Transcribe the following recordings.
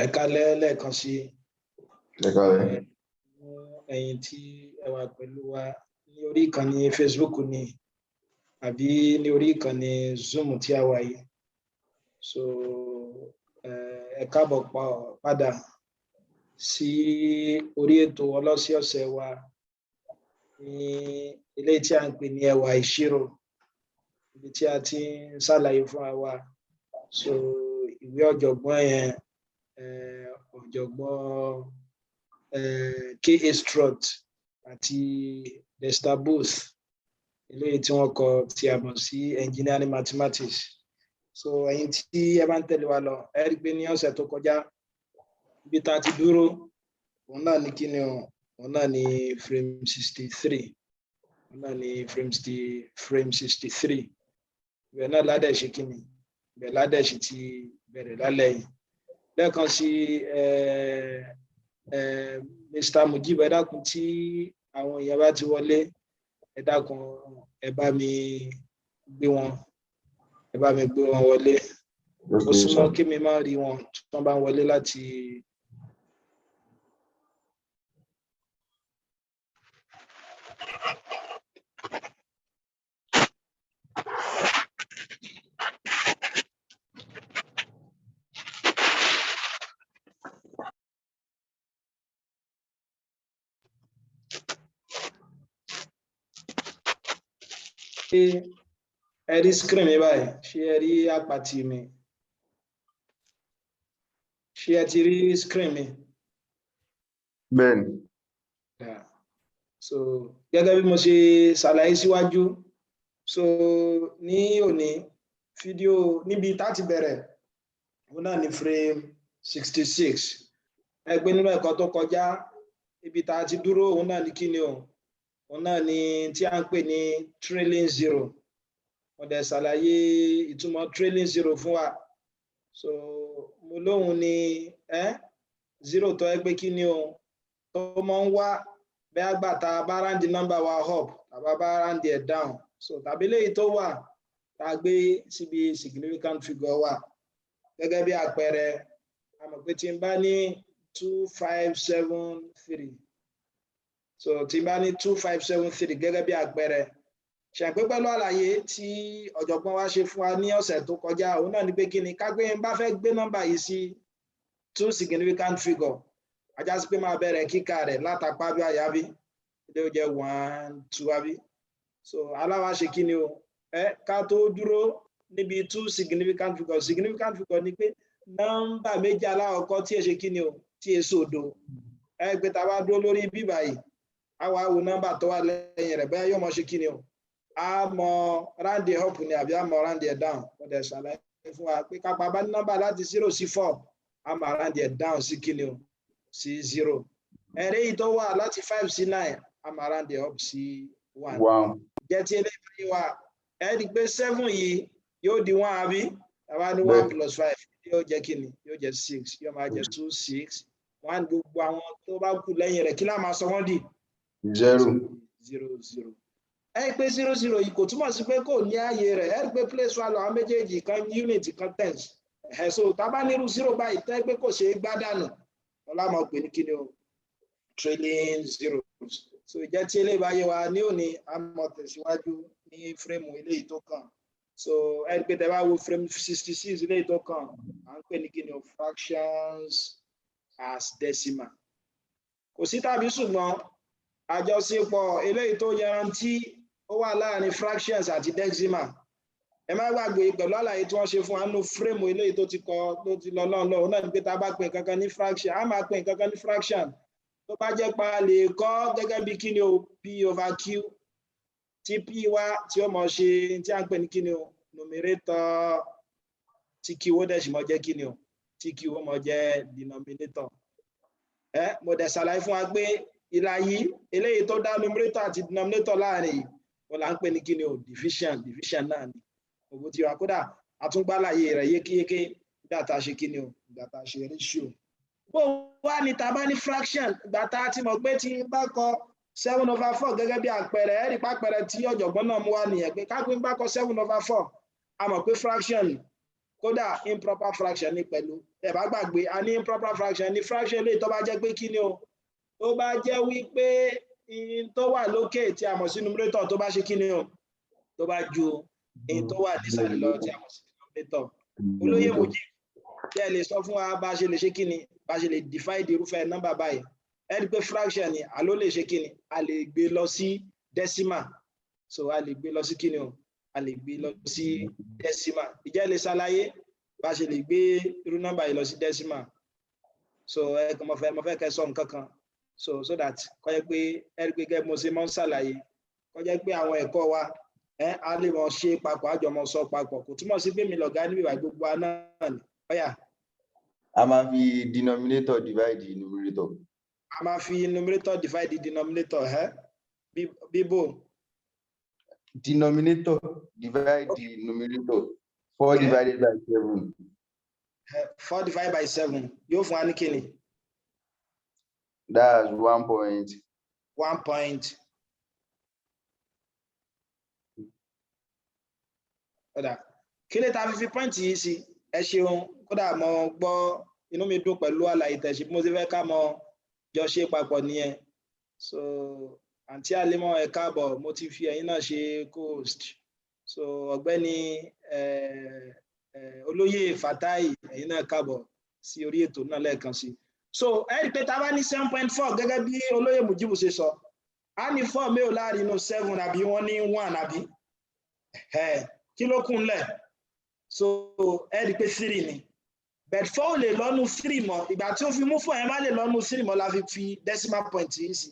Ẹ̀kálẹ́ lẹ́ẹ̀kan sí Ẹ̀kálẹ́. ẹ̀yin tí ẹ wà pẹ̀lú wa ní orí ìkànnì Facebook ni àbí ní orí ìkànnì Zoom tí a wà yìí. So ẹ káàbọ̀ padà sí orí ètò ọlọ́sọ̀ọ̀sẹ̀ wa ní ilé tí a ń pè ní ẹwà ìṣirò, ibi tí a ti ń ṣàlàyé fún wa. So ìwé ọ̀jọ̀gbọ́n yẹn ọ̀jọ̀gbọ́n K.A. Stroud àti Dexter Booth, eléyìí tí wọ́n kọ tí a mọ̀ sí engineering mathematics. So ẹ̀yin tí ẹ bá ń tẹ̀lé wa lọ, ẹ rí pé ní ọ̀sẹ̀ tó kọjá ibi tá a ti dúró òun náà ní kíni o, òun náà ní frame 63, òun náà ní frame 63. Ibẹ̀ náà ládẹ̀ ṣe kíni, ibẹ̀ ládẹ̀ ṣe ti bẹ̀rẹ̀ lálẹ́ yìí. Lẹ́ẹ̀kan sí Mr. Mujib, ẹ dákun tí àwọn èèyàn bá ti wọlé, ẹ dákun ẹ bá mi gbé wọn wọlé. Ó súnmọ́ kí mi má rí wọn tí wọ́n bá ń wọlé láti ẹ rí screen mi báyìí, ṣé ẹ rí àpàtì mi, ṣé ẹ ti rí screen mi? Bẹ́ẹ̀ni. So gẹ́gẹ́ bí mo ṣe ṣàlàyé síwájú, so ní òní fídíò níbi tá ti bẹ̀rẹ̀ òun náà ní frame 66. Ẹ gbé nínú ẹ̀kọ́ tó kọjá ibi tá ti dúró òun náà ní kíni o, òun náà ní tí a ń pè ní trailing zero. Wọ́n dẹ̀ ṣàlàyé ìtumọ̀ trailing zero fún wa. So mo lóhun ní zero tó ẹ pé kíni o tó máa ń wá bí àgbà tá a bá round the number wa up tàbá bá round it down. So tàbí léyìí tó wà tá a gbé síbi significant figure wa gẹ́gẹ́ bí àpẹẹrẹ a mọ̀ pé tí n bá ní 2573, so tí n bá ní 2573 gẹ́gẹ́ bí àpẹẹrẹ, ṣàpé pẹ̀lú àlàyé tí ọ̀jọ̀gbọ́n wa ṣe fún wa ní ọ̀sẹ̀ tó kọjá òun náà ní pé kí ni ká gbé ń bá fẹ́ gbé nọ́mbà yìí sí two significant figure, ajá sí pé máa bẹ̀rẹ̀ kíkà rẹ̀ látàpá bí àyàbí ilé ó jẹ́ 1 2 àbí. So aláwa ṣe kí ni o, ká tó dúró níbi two significant figure ni pé nọ́mbà méjì aláwọ̀kọ́ tí è ṣe kí ni o, tí è sòdo. Pé tá a bá dúró lórí bíbà yìí a wá wo nọ́mbà tó wà lẹ́yìn rẹ̀ bóyá yóò mọ̀ ṣe kí ni o, a mọ̀ round it up ni àbí a mọ̀ round it down. Wọ́n dẹ̀ ṣàlàyé fún wa pé ká pa bá ní nọ́mbà láti 0 sí 4 a mọ̀ round it down sí kí ni o, sí 0. Ẹ̀rẹ́ yìí tó wà láti 5 sí 9 a mọ̀ round it up sí 1. Jẹ́ tí eléyìí wà ẹ rí pé 7 yìí yóò di 1 àbí tàbá ní 1 plus 5 yóò jẹ́ kí ni, yóò jẹ́ 6, yóò máa jẹ́ 2 6 1. Gbogbo àwọn tó bá kù lẹ́yìn rẹ̀ kí lá máa sọ wọ́n di 0 0 0. Pé 0 0 yìí kò túmọ̀ sí pé kò ní ààyè rẹ̀, ẹ rí pé place value àwọn méjèèjì kan unit kan tens. So tàbá nírú 0 báyìí tẹ́ pé kò ṣe é gbádànù ọlá máa pè ní kíni o, trailing zero. So ìjẹ́ tí eléyìí bá yé wa ní òní a mọ̀ tẹ̀síwájú ní frame eléyìí tó kàn. So ẹ rí pé tẹ́ bá wo frame 66 eléyìí tó kàn à ń pè ní kíni o, fractions as decimal. Kò sí tàbí ṣùgbọ́n àjọṣepọ̀ eléyìí tó yanrantí ó wà láàrin fractions àti decimal. Ẹ má gbàgbé pẹ̀lú àlàyé tí wọ́n ṣe fún wa nínú frame eléyìí tó ti lọ lọ́nà náà ní pé tá a bá pè kankan ní fraction a máa pè kankan ní fraction tó bá jẹ́ pa lè kọ́ gẹ́gẹ́ bí kíni o, p/q, tí p wá tí ó mọ̀ ṣe tí a ń pè ní kíni o, numerator, tí q ó dẹ̀ sì mọ̀ jẹ́ kíni o, tí q ó mọ̀ jẹ́ denominator. Mo dẹ̀ ṣàlàyé fún wa pé ìlà yìí eléyìí tó dá numerator àti denominator láàrin yìí wọ́n là ń pè ní kíni o, division náà ni òwò tí wà. Kódà àtúngbàláyé rẹ̀ yékéyéké nígbà tá a ṣe kíni o, nígbà tá a ṣe ratio. Bó wá ní tá bá ní fraction ìgbà tá a ti mọ̀ pé tí bá kọ 7/4 gẹ́gẹ́ bí àpẹẹrẹ ẹ̀rí pàpẹẹrẹ tí ọ̀jọ̀gbọ́n náà mú wá nìyẹn pé ká pé bá kọ 7/4 a mọ̀ pé fraction kódà improper fraction ní pẹ̀lú ẹ bá gbàgbé a ní improper fraction ní fraction lè tó bá jẹ́ pé kí ni o tó bá jẹ́ wípé in tó wà lókè tí a mọ̀ sí numerator tó bá ṣe kí ni o tó bá ju in tó wà nísàlẹ̀ lọ tí a mọ̀ sí numerator olóyè mojí tí ẹ lè sọ fún wa bá ṣe lè ṣe kí ni bá ṣe lè divide irúfẹ́ nọ́mbà báyìí ẹ rí pé fraction ni a ló lè ṣe kí ni a lè gbé lọ sí decimal so a lè gbé lọ sí kí ni o a lè gbé lọ sí decimal ìjẹ́ lè ṣàlàyé bá ṣe lè gbé irú nọ́mbà yìí lọ sí decimal so mo fẹ́ kẹ́ sọ nǹkan kan so that kó jẹ́ pé ẹ rí pé gẹ́gẹ́ mo ṣe máa ń ṣàlàyé kó jẹ́ pé àwọn ẹ̀kọ́ wa a lè mọ̀ ṣe papọ̀ àjọmọ̀ sọ papọ̀ kò túmọ̀ sí pé mi lọ̀gá níbi ìwà gbogbo wa náà ni ọ̀yà. A máa fi denominator divide the numerator. A máa fi numerator divide the denominator bíbò. Denominator divide the numerator. 4 divided by 7. 4 divided by 7 yóò fún wa ní kíni. That's 1 point. 1 point. Kí lè ta fi point yìí sí ẹ ṣeun kódà mo gbọ́ inú mi dùn pẹ̀lú àlàyé tẹ̀sí bí mo ti fẹ́ ká mọ jọ ṣe papọ̀ nìyẹn so àǹtí àlímọ̀ ẹ káàbọ̀ mo ti fi ẹ̀yin náà ṣe host so ọ̀gbẹ́ni olóyè Fatai ẹ̀yin náà káàbọ̀ sí orí ètò náà lẹ́ẹ̀kan sí so ẹ rí pé tá bá ní 7.4 gẹ́gẹ́ bí olóyè Mujibu ṣe sọ a ní 4 mélòó láàrin inú 7 àbí wọ́n ní 1 àbí kí ló kún lẹ̀ so ẹ rí pé 3 ni but 4 lè lọ́nu 3 mọ́ ìgbà tí ó fi mú 4 ẹ̀ má lè lọ́nu 3 mọ́ la fi decimal point yìí sí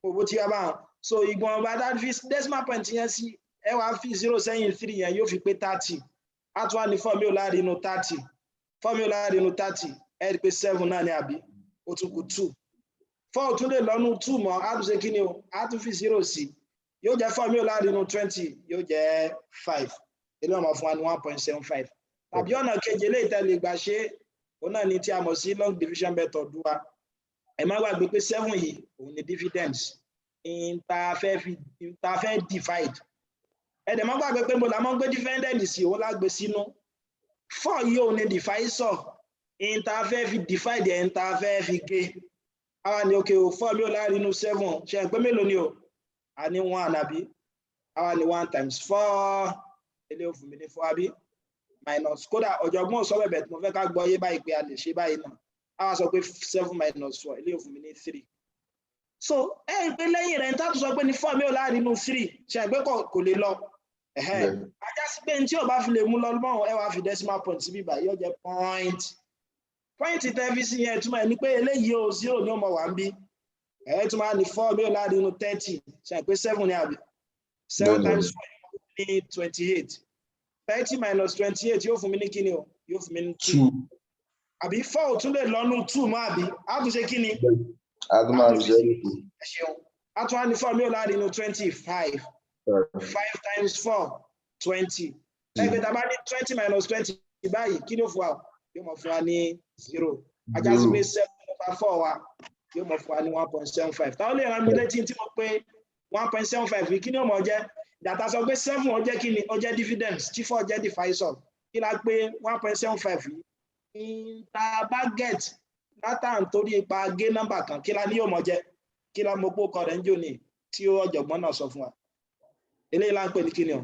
owó tí a bá hàn so ìgbọ̀n bá dá fi decimal point yẹn sí ẹ wá fi 0 sẹ́yìn 3 yẹn yóò fi pé 30 a tún wá ní 4 mélòó láàrin inú 30 4 mélòó láàrin inú 30 ẹ rí pé 7 náà ni àbí ó tún kù 2 4 tún lè lọ́nu 2 mọ́ a tún ṣe kí ni o a tún fi 0 sí yóò jẹ́ 4 mélòó láàrin inú 20 yóò jẹ́ 5 ilé ọmọ fún wa ní 1.75 tàbí ọ̀nà kejì lè tẹ̀lé ìgbà ṣe òun náà ni tí a mọ̀ sí long division method wa ẹ má gbàgbé pé 7 yìí òun ni dividends interfere divide ẹ dẹ̀ má gbàgbé pé mo là máa ń gbé dividend sí òun lágbé sínú 4 yìí òun ni divisor interfere fi divide ẹ̀ interfere fi gé àwa ni òkè 4 mi ò láàrin inú 7 ṣe ẹ̀ pé mélòó ni o a ní 1 àbí àwa ni 1 times 4 ilé òfin mi ní 4 àbí minus kódà ọ̀jọ̀gbọ́n sọ bẹ̀bẹ̀ tí mo fẹ́ ká gbọ́ yé báyìí pé a lè ṣe báyìí náà àwa sọ pé 7 minus 4 ilé òfin mi ní 3 so ẹ ń pé lẹ́yìn rẹ̀ ń tàtù sọ pé ní 4 mi ò láàrin inú 3 ṣe àgbẹ̀ kò lè lọ ajá sí pé tí ò bá fi lè mú lọ mọ́ ẹ wá fi decimal point síbí báyìí yóò jẹ́ point tẹ́físì yẹn túmọ̀ ẹ̀ ní pé eléyìí o 0 ní ọmọ wà ń bí ẹ̀ túmọ̀ ní 4 mi ò láàrin inú 30 ṣe àgbẹ̀ 7 ní àbí 7 times 4 ní 28 30 minus 28 yóò fún mi ní kíni o yóò fún mi ní 2 àbí 4 tún lè lọ́nu 2 mọ́ àbí a tún ṣe kíni a tún wá ní 4 mi ò láàrin inú 25 5 times 4 20 ẹgbẹ́ tàbá ní 20 minus 20 báyìí kí ni ó fún wa yóò mọ̀ fún wa ní 0 ajá sí pé 7 over 4 wa yóò mọ̀ fún wa ní 1.75 táwọn lè rán mi létí tí mo pé 1.75 kí ni ó mọ̀ jẹ́ dàtà sọ pé 7 ó jẹ́ kí ni ó jẹ́ dividends tí 4 jẹ́ divisor kí la pé 1.75 yìí ta bá get látàn torí ipa gé nọ́mbà kan kí la ní yóò mọ̀ jẹ́ kí la mọ̀ pé ó kọ rẹ̀ ń jò ní tí ọ̀jọ̀gbọ́n náà sọ fún wa eléyìí là ń pè ní kíni o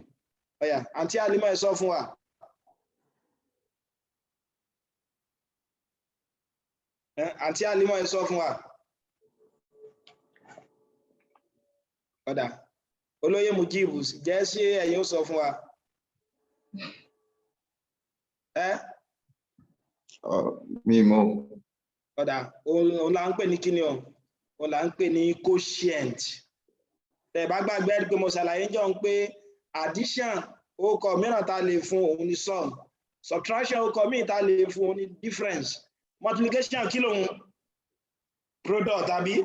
ọ̀yà àǹtí àlímọ̀ ẹ̀ sọ fún wa. Àǹtí àlímọ̀ ẹ̀ sọ fún wa. Ọ̀dà olóyè Mujibu jẹ́ sí ẹ̀yin ó sọ fún wa. Mi mọ̀. Ọ̀dà òun là ń pè ní kíni o òun là ń pè ní quotient. Tẹ́ bá gbàgbé pé mo ṣàlàyé jọ ń pé addition orúkọ mìíràn tá lè fún òun ní sum subtraction orúkọ mìíràn tá lè fún òun ní difference multiplication kí lòun product tàbí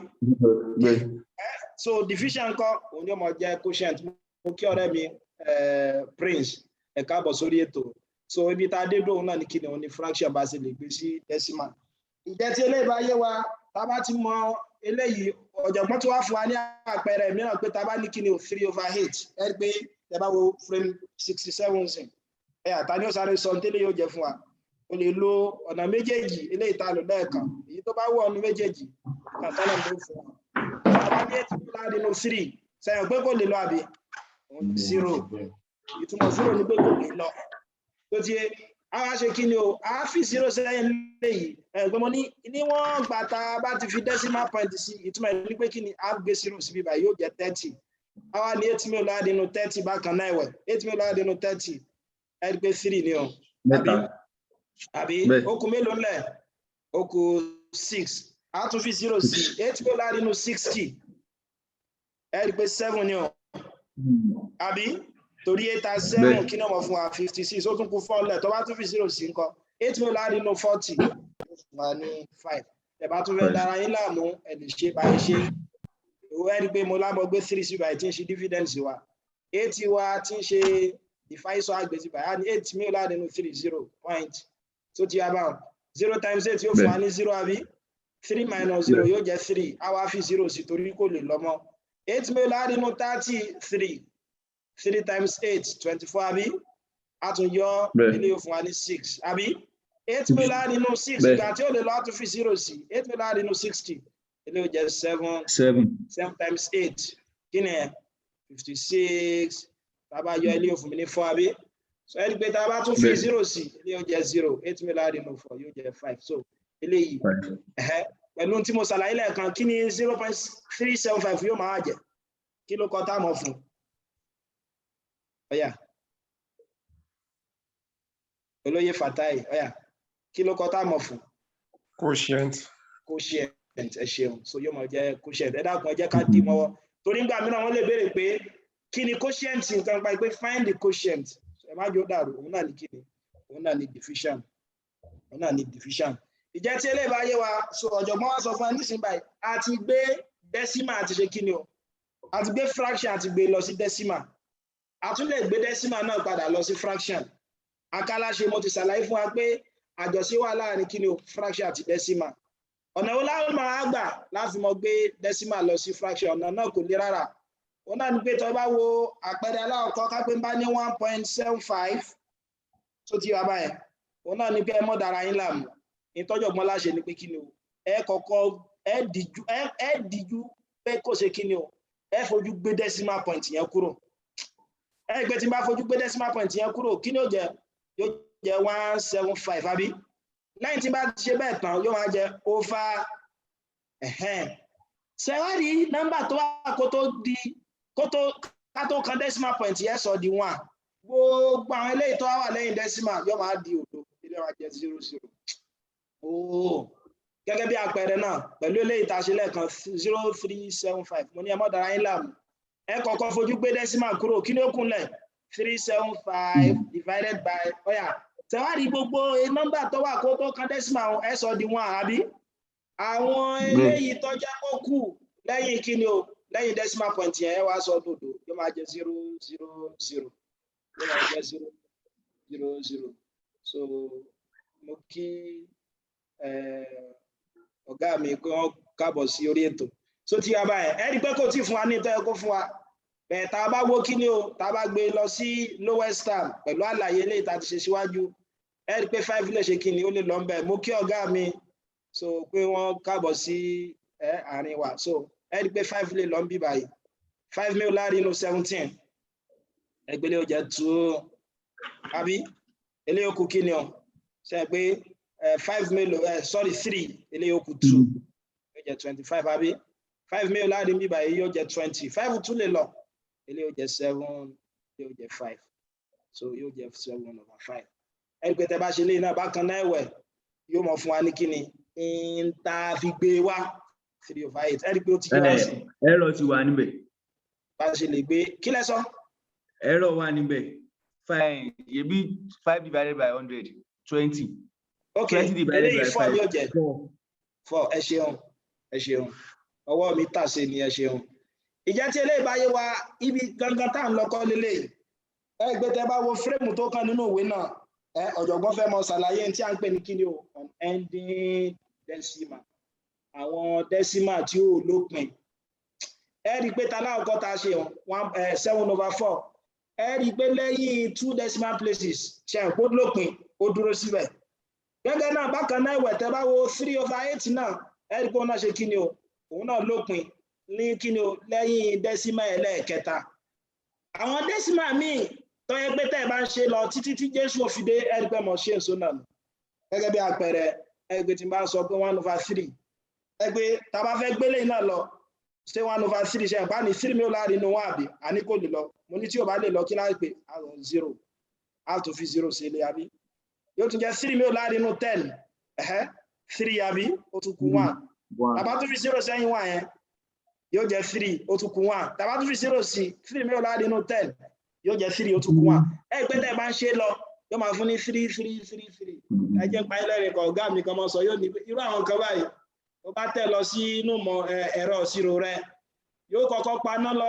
so division ńkọ́ òun yóò máa jẹ́ quotient mo kí ọ̀rẹ́ mi Prince ẹ káàbọ̀ sórí ètò so ibi tá a dé dóhùn náà ní kí ni òun ní fraction bá ṣe lè gbé sí decimal ìjẹ́ tí eléyìí bá yé wa tá bá ti mọ eléyìí ọ̀jọ̀gbọ́n tó wá fún wa ní àpẹẹrẹ mìíràn pé tá bá ní kí ni o 3/8 ẹ pé ẹ bá wo frame 67 sìn Àtàní ó sáré sọ tẹ́lẹ̀ yóò jẹ fún wa. O lè lo ọ̀nà méjèèjì eléyìí tá lò lẹ́ẹ̀kan. Èyí tó bá wọ̀ ọ̀nà méjèèjì kan tọ́lọ̀ ló fún wa. Bàbá ní 8 mílíọ̀nù nínú 3 sẹ́yìn pé kò lè lọ àbí 0. Ìtumọ̀ 0 ni pé kò lè lọ. Tó ti àwọn aṣe kí ni o a fi 0 sẹ́yìn léyìí ẹgbẹ́ mo ní wọ́n gbàtà bá ti fi decimal point sí ìtumọ̀ ní pé kí ni a gbé 0 sí bíbá yóò jẹ́ 30. Àwa ní 8 mílíọ̀nù nínú 30 bákan náà ẹ̀wẹ̀ 8 mílíọ̀nù nínú 30 ẹgbẹ́ 3 ni o. Àbí ó kù mélòó ńlẹ̀ ó kù 6 a tún fi 0 sí 8 mílíọ̀nù nínú 60 ẹgbẹ́ 7 ni o. Àbí torí 8 and 7 kí ní ọmọ fún wa 56 ó tún kù 4 lẹ̀ tó bá tún fi 0 sí nǹkan 8 mílíọ̀nù nínú 40 wà ní 5 ẹ̀bá tún fẹ́ dára yín láàmú ẹ̀lẹ̀ ṣe báyìí ṣe ìwé ẹ̀rí pé mo lábọ̀ gbé 3 sí báyìí tí ń ṣe dividends wa 8 wa tí ń ṣe ìfáìsọ àgbèsí báyìí ní 8 mílíọ̀nù nínú 3 0 point tó ti yaba 0 times 8 yóò fún wa ní 0 àbí 3 minus 0 yóò jẹ́ 3 a wá fi 0 sí torí kò lè lọ́mọ 8 mílíọ̀nù nínú 33 3 times 8 24 àbí a tún yọ ilé yóò fún wa ní 6 àbí 8 mílíọ̀nù nínú 6 ìgbà tí ó lè lọ́ tún fi 0 sí 8 mílíọ̀nù nínú 60 ilé yóò jẹ́ 7 times 8 kí ni 56 tàbá yọ ilé yóò fún mi ní 4 àbí so ẹni pé tàbá tún fi 0 sí ilé yóò jẹ́ 0 8 mílíọ̀nù nínú 4 yóò jẹ́ 5 so ilé yìí pẹ̀lú tí mo ṣàlàyé lẹ́ẹ̀kan kí ni 0.375 yóò máa jẹ́ kí ló kọ táàmọ̀ fún ọ̀yà olóyè Fatai ọ̀yà kí ló kọ táàmọ̀ fún quotient ẹ ṣeun so yóò máa jẹ́ quotient ẹ dákun ẹ jẹ́ ká dì mọ́wọ́ torí nígbà mìíràn wọ́n lè béèrè pé kí ni quotient nǹkan pa pé find the quotient ẹ má jò dàrú òun náà ní kí ni òun náà ní division ìjẹ́ tí eléyìí bá yé wa so ọ̀jọ̀gbọ́n wa sọ fún ẹ nísìnyí báyìí a ti gbé decimal àti ṣe kí ni o a ti gbé fraction àti gbé lọ sí decimal a tún lè gbé decimal náà padà lọ sí fraction akáláṣe mo ti ṣàlàyé fún wa pé àjọṣe wà láàrin kí ni o fraction àti decimal ọ̀nà wo láwọn máa gbà láti mọ gbé decimal lọ sí fraction ọ̀nà náà kò le rárá wọn náà ní pé tó bá wo àpẹẹrẹ aláwọ̀kọ́ kápẹ́ bá ní 1.75 tó ti wà báyẹn wọn náà ní pé ẹ mọ́ dára yín láàmú ìtọ́jọ̀gbọ́n láṣẹ ní pé kí ni o ẹ kọ́kọ́ ẹ dìjú pé kò ṣe kí ni o ẹ fojú gbé decimal point yẹn kúrò ẹ gbé tí n bá fojú gbé decimal point yẹn kúrò kí ni ó jẹ yóò jẹ 175 àbí lẹ́yìn tí bá ti ṣe bẹ́ẹ̀ tán yóò máa jẹ over ṣẹwárí nọ́mbà tó wà kó tó kan decimal point yẹn sọ di 1 gbogbo àwọn eléyìí tó wà lẹ́yìn decimal yóò máa di òdo ilé wa jẹ 00 gẹ́gẹ́ bí àpẹẹrẹ náà pẹ̀lú eléyìí tá a ṣe lẹ́ẹ̀kan 0375 mo ní ẹ mọ́ dára yín láàmú ẹ kọ́kọ́ fojú gbé decimal kúrò kí ni ó kúnlẹ̀ 375 divided by ọ̀yà tẹ̀wádìí gbogbo nọ́mbà tó wà kó tó kan decimal ẹ sọ di 1 àbí àwọn eléyìí tó jẹ́ kó kù lẹ́yìn kí ni o lẹ́yìn decimal point yẹn ẹ wá sọ dòdò yóò máa jẹ 000 yóò máa jẹ 000 so mo kí ọ̀gá mi kí wọ́n kábọ̀ sí orí ètò so tí a bá ẹ̀ ẹ́ rí pé kò tí fún wa ní ìtọ́ ẹ̀kọ́ fún wa bẹ́ẹ̀ tá a bá wó kí ni o tá a bá gbé lọ sí lowest term pẹ̀lú àlàyé eléyìí tá a ti ṣe síwájú ẹ́ rí pé 5 lè ṣe kí ni ó lè lọ ń bẹ̀ mo kí ọ̀gá mi so pé wọ́n kábọ̀ sí àárín wa so ẹ́ rí pé 5 lè lọ ń bí báyìí 5 mil láàrin inú 17 ẹgbẹ́lẹ́ ó jẹ́ 2 àbí eléyìí ó kù kí ni o ṣe pé 5 mil sorry 3 eléyìí ó kù 2 yóò jẹ́ 25 àbí 5 mil láàrin bí báyìí yóò jẹ́ 20 5 tún lè lọ eléyìí ó jẹ́ 7 yóò jẹ́ 5 so yóò jẹ́ 7/5 ẹni pé tẹ́ bá ṣe lé náà bákan náà ẹ̀wẹ̀ yóò mọ̀ fún wa ní kíni ìta fi gbé wá 3/8 ẹni pé ó ti gbé wá sí ẹ̀rọ ti wà níbẹ̀ bá ṣe lè gbé kí lẹ sọ ẹ̀rọ wà níbẹ̀ fine yẹbi 5 divided by 100 20 okay 20 divided by 4 yóò jẹ́ 4 4 ẹ ṣeun ọwọ́ mi tà sí ni ẹ ṣeun ìjẹ́ tí eléyìí bá yé wa ibi gangan tá à ń lọ́kọ́ lélẹ̀ ẹgbẹ́ tẹ́ bá wo fírèmù tó kàn nínú ìwé náà ọ̀jọ̀gbọ́n fẹ́ mọ ṣàlàyé tí a ń pè ní kíni o unending decimal àwọn decimal tí ó lópin ẹ rí i pé taláwọ̀kọ́ ta ṣe 7/4 ẹ rí pé lẹ́yìn 2 decimal places ṣe àpò lópin ó dúró síbẹ̀ gẹ́gẹ́ náà bákan náà ìwẹ̀ tẹ́ bá wo 3/8 náà ẹ rí pé òun náà ṣe kíni o òun náà lópin ní kíni o lẹ́yìn decimal ẹlẹ́ẹ̀kẹta àwọn decimal míì tó yẹ pé tẹ́ ẹ bá ń ṣe lọ títí tí Jésù fi dé ẹ rí pé mo ṣe èso náà gẹ́gẹ́ bí àpẹẹrẹ ẹgbẹ́ tí n bá sọ pé 1/3 ẹgbẹ́ tá a bá fẹ́ gbélé náà lọ ṣé 1/3 ṣe ẹ̀bá ní 3 mi ò láàrin inú wọn àbí àní kò lè lọ mo ní tí ò bá lè lọ kí láì pé 0 á tó fi 0 sí ilé àbí yóò tún jẹ́ 3 mi ò láàrin inú 10 3 àbí ó tún kù 1 tàbá tún fi 0 sẹ́yìn 1 yẹn yóò jẹ́ 3 ó tún kù 1 tàbá tún fi 0 sí 3 mi ò láàrin inú 10 yóò jẹ́ 3 ó tún kù 1 ẹgbẹ́ tẹ́ bá ń ṣe lọ yóò máa fún ní 3 3 3 3 ẹ jẹ́ pa ẹlẹ́rìí kan ọ̀gá mi kan mọ́ sọ yóò ní irú àwọn kan báyìí ó bá tẹ̀ lọ sí inú ẹ̀rọ ìṣirò rẹ yóò kọ́kọ́ paná lọ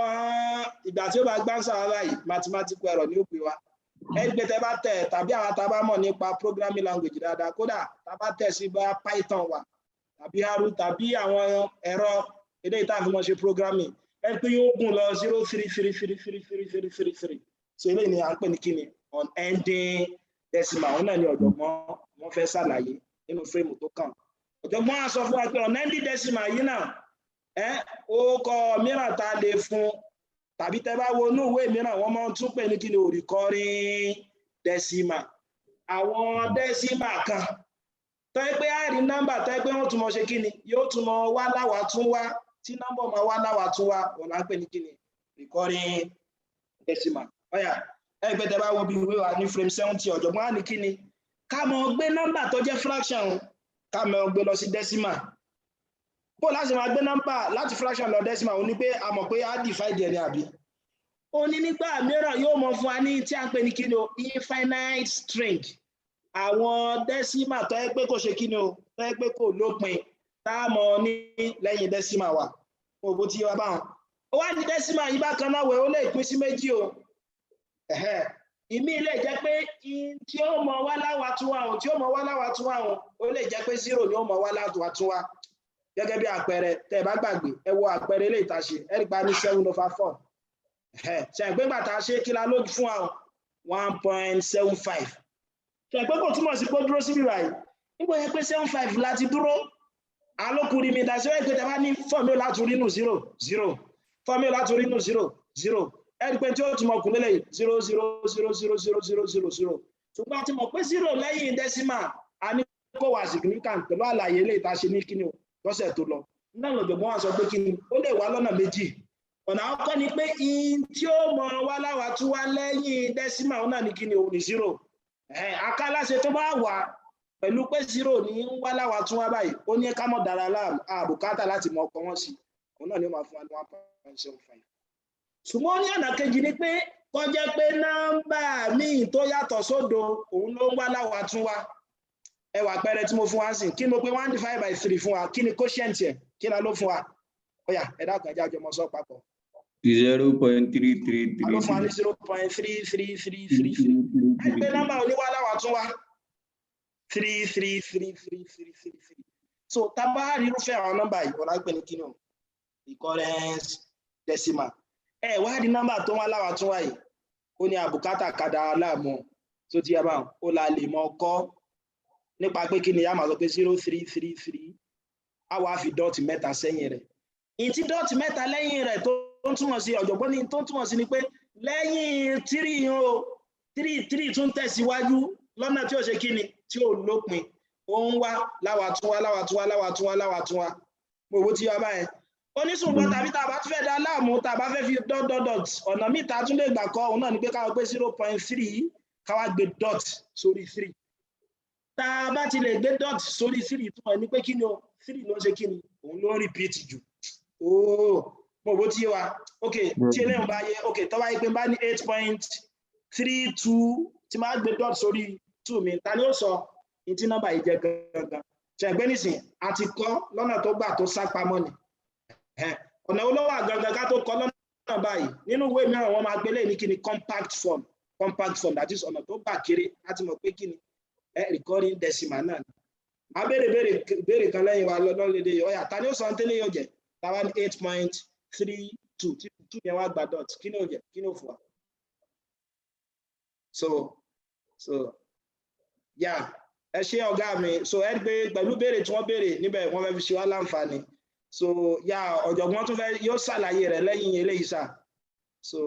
ìgbà tí ó bá gbá sára yìí mathematical error ni ó pè wá ẹgbẹ́ tẹ́ bá tẹ̀ tàbí àwọn tá bá mọ̀ nípa programming language dáadáa kódà tá bá tẹ̀ sí bá Python wà tàbí haru tàbí àwọn ẹ̀rọ èdè ìta fi mọ̀ ṣe programming ẹ pé yóò gùn lọ 0 3 3 3 3 3 3 3 3 so eléyìí ni à ń pè ní kíni unending decimal òun náà ni ọ̀jọ̀gbọ́n wọ́n fẹ́ ṣàlàyé nínú fíìmù tó kàn ọ̀jọ̀gbọ́n á sọ fún wa pé unending decimal yìí náà ó kọ mìíràn tá a lè fún tàbí tẹ́ bá wo inú ìwé mìíràn wọ́n máa ń tún pè ní kíni recurring decimal àwọn decimal kan tó yẹ pé àárí nọ́mbà tó yẹ pé wọ́n tún mọ̀ ṣe kíni yóò tún mọ̀ wá láwàá tún wá tí nọ́mbà máa wá láwàá tún wá wọ́n là ń pè ní kíni recurring decimal ọ̀yà ẹgbẹ́ tẹ́ bá wo bí ìwé wa ní frame 70 ọ̀jọ̀gbọ́n á ní kíni ká mọ̀ gbé nọ́mbà tó jẹ́ fraction ká mọ̀ gbé lọ sí decimal bó láti máa gbé nọ́mbà láti fraction lọ decimal ó ní pé a mọ̀ pé a divide ẹni àbí ó ní nígbà mìíràn yóò mọ̀ fún wa ní tí a ń pè ní kíni o infinite string àwọn decimal tó yẹ pé kò ṣe kíni o tó yẹ pé kò lópin tá a mọ̀ ní lẹ́yìn decimal wa òbó tí wá báwọn ó wá ní decimal yìí bákan náà wẹ̀ ó lè pín sí méjì o ìmí lè jẹ́ pé tí ó mọ̀ wá láwàá tún wá tí ó mọ̀ wá láwàá tún wá ó lè jẹ́ pé 0 ni ó mọ̀ wá láwàá tún wá gẹ́gẹ́ bí àpẹẹrẹ tẹ́ bá gbàgbé ẹ wo àpẹẹrẹ ilé ìtàṣe ẹ̀rí pa ní 7/4 ṣe ìpé gbàtà ṣe kí la lójú fún àwọn 1.75 ṣe ìpé kò túmọ̀ sí pé ó dúró síbí báyìí nígbà yẹn pé 75 láti dúró alókùnrin mi dáṣẹ́ ìpé tẹ́ bá ní fọ́ọ̀mù láti rí nù 0 0 fọ́ọ̀mù láti rí nù 0 0 ẹ̀rí pé tí ó túmọ̀ kún lélẹ̀ 0 0 0 0 0 0 0 0 ṣùgbọ́n a ti mọ̀ pé 0 lẹ́yìn decimal a ní kó wà significant pẹ̀lú àlàyé ilé ìtàṣe ní kíni o lọ́sẹ̀ tó lọ náà lọ́jọ̀gbọ́n wá sọ pé kí ni ó lè wá lọ́nà méjì ọ̀nà àkọ́kọ́ ni pé in tí ó mọ̀ wá láwàá tún wá lẹ́yìn decimal náà ní kí ni òun ní 0 akáláṣe tó bá wà pẹ̀lú pé 0 ní ń wá láwàá tún wá báyìí ó ní ká mọ̀ dára àbùkátà láti mọ ọkọ̀ wọn sí òun náà ni ó máa fún wa ní 1.75 ṣùgbọ́n ní ọ̀nà kejì ni pé kó jẹ́ pé nọ́mbà míì tó yàtọ̀ sódo òun ló ń wá láwàá tún wá ẹwà pẹrẹ tí mo fún wa sí kí mo pé 1 divided by 3 fún wa kí ni quotient ẹ kí la ló fún wa ọyà ẹ̀dá kan jájọ mọ sọ papọ̀ 0.3333 ló fún wa ní 0.33333 ẹgbẹ́ nọ́mbà oníwà láwàá tún wá 3333333 so tábà rí irúfẹ́ àwọn nọ́mbà yìí ọ̀la gbẹ̀ ní kí ni o recurrence decimal ẹ wá di nọ́mbà tó wá láwàá tún wá yìí ó ní àbùkátà kàdà aláàmú tó ti yá báwọn ó la lè mọ ọkọ nípa pé kí ni a máa sọ pé 0333 a wá fi dọ́ọ̀tì mẹ́ta sẹ́yìn rẹ̀ ìtí dọ́ọ̀tì mẹ́ta lẹ́yìn rẹ̀ tó ń túmọ̀ sí ọ̀jọ̀gbọ́n ní tó ń túmọ̀ sí ni pé lẹ́yìn 3 o 3 tún tẹ̀síwájú lọ́nà tí ó ṣe kí ni tí ó lópin ó ń wá láwàá tún wá láwàá tún wá láwàá tún wá láwàá tún wá gbogbo tí wá báyẹn oníṣùgbọ́n tàbí tá a bá tún fẹ́ dá láàmú tá a bá fẹ́ fi dot ọ̀nà míì tá a tún lè gbà kọ́ òun náà ni pé káwọn pé 0.3 káwá gbé dot sórí 3 tá a bá ti lè gbé dot sórí 3 tún ẹ̀ ní pé kí ni o 3 ló ń ṣe kí ni òun ló ń repeat jù ooo mo bó tí wa ok tí eléyìí bá yẹ ok tó bá yẹ pé bá ní 8.32 tí máa gbé dot sórí 2 mi ta ni ó sọ ní tí nọ́mbà yìí jẹ́ gangan ṣẹ̀gbẹ́ nísìn àti kọ́ lọ́nà tó gbà tó sápamọ́ ni ọ̀nà olówó àgangan ká tó kọ́ lọ́nà báyìí nínú ìwé mìíràn wọ́n máa gbélé ní kí ni compact form that is ọ̀nà tó gbà kéré láti mọ̀ pé kí ni recurring decimal náà ni a béèrè kan lẹ́yìn wa lọ́lọ́lédè ọ̀yà ta ni ó sọ tẹ́lẹ̀ yóò jẹ́ tàwa ní 8.32 tí yẹn wá gba dot kí ni ó jẹ́ kí ni ó fún wa so yeah ẹ ṣé ọ̀gá mi so ẹ gbé pẹ̀lú béèrè tí wọ́n béèrè níbẹ̀ wọ́n fẹ́ fi ṣe wá láǹfààní so yeah ọ̀jọ̀gbọ́n tún fẹ́ yóò ṣàlàyé rẹ̀ lẹ́yìn eléyìí sà so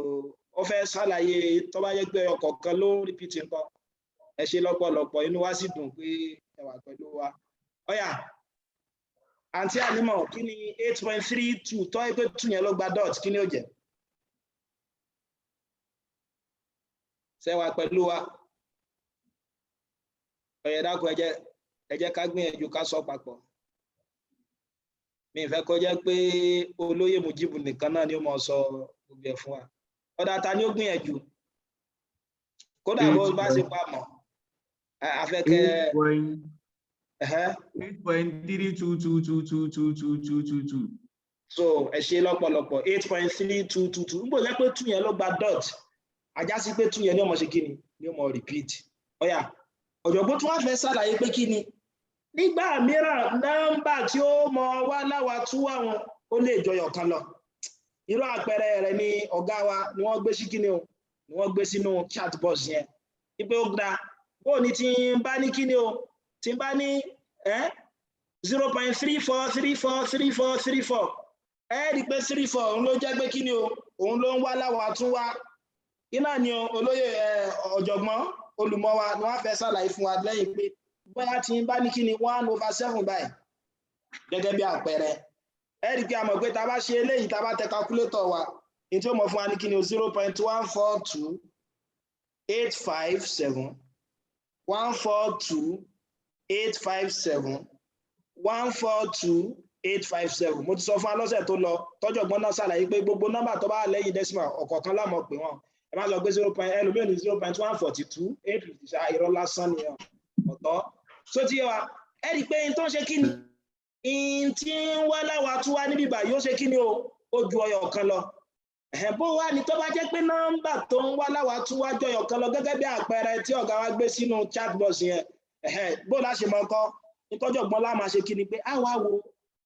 ó fẹ́ ṣàlàyé tó bá yẹ pé ọ̀kọ̀ọ̀kan ló repeat nǹkan ẹ ṣé lọ́pọ̀lọpọ̀ inú wa sì dùn pé ẹ wà pẹ̀lú wa ọ̀yà àǹtí ànímọ̀ kí ni 8.32 tó yẹ pé 2 yẹn ló gba dot kí ni ó jẹ́ ṣé wà pẹ̀lú wa ọ̀yẹ̀ dákun ẹ jẹ́ ká gbìyànjú ká sọ papọ̀ mi ìfẹ́ kó jẹ́ pé olóyè Mujibu nìkan náà ni ó mọ̀ sọ gbogbo ẹ̀ fún wa ọ̀dà ta ni ó gbìyànjú kódà bó bá ṣe pa mọ́ afẹ́kẹ́ 8.32222222. so ẹ ṣé lọ́pọ̀lọpọ̀ 8.3222 nígbò jẹ́ pé 2 yẹn ló gba dot ajá sí pé 2 yẹn ní ọmọ ṣe kíni ní ọmọ repeat ọ̀yà ọ̀jọ̀gbọ́n tí wọ́n fẹ́ ṣàlàyé pé kíni nígbà mìíràn nọ́mbà tí ó mọ wá láwa tú àwọn ó lè jọyọ̀ kan lọ irú àpẹẹrẹ rẹ̀ ni ọ̀gá wa ni wọ́n gbé sí kíni o ni wọ́n gbé sínú chat box yẹn wípé ó gba bó ní tí ń bá ní kíni o tí ń bá ní 0.34343434 ẹ rí pé 34 òun ló jẹ́ pé kíni o òun ló ń wá láwa tún wá iná ni olóyè ọ̀jọ̀gbọ́n olùmọ̀ wa ni wọ́n fẹ́ ṣàlàyé fún wa lẹ́yìn pé bóyá tí ń bá ní kíni 1/7 báyìí gẹ́gẹ́ bí àpẹẹrẹ ẹ rí pé a mọ̀ pé tá bá ṣe eléyìí tá bá tẹ calculator wa ní tí ó mọ̀ fún wa ní kíni 0.142857 142,857 142,857 mo ti sọ fún alọ́sẹ̀ tó lọ tọ́jọ̀gbọ́n náà ṣàlàyé pé gbogbo nọ́mbà tó bá lẹ́yìn decimal ọ̀kọ̀ọ̀kan lámọ̀ pé wọ́n ẹ má sọ pé 0.142 850 irọ́ lásán ni ọ̀tọ̀ so ti yẹ wa ẹ rí pé tó ń ṣe kí ni in tí ń wá láwa tún wá níbí báyìí ó ṣe kí ni ó ju ọyọ̀ kan lọ bó wá ní tó bá jẹ́ pé nọ́mbà tó ń wá láwa tún wá jọyọ̀ kan lọ gẹ́gẹ́ bí àpẹẹrẹ tí ọ̀gá wa gbé sínú chat box yẹn bó láṣẹ mọ́ kọ́ nítọ́jọ́ gbọ́n lá máa ṣe kí ni pé á wá wo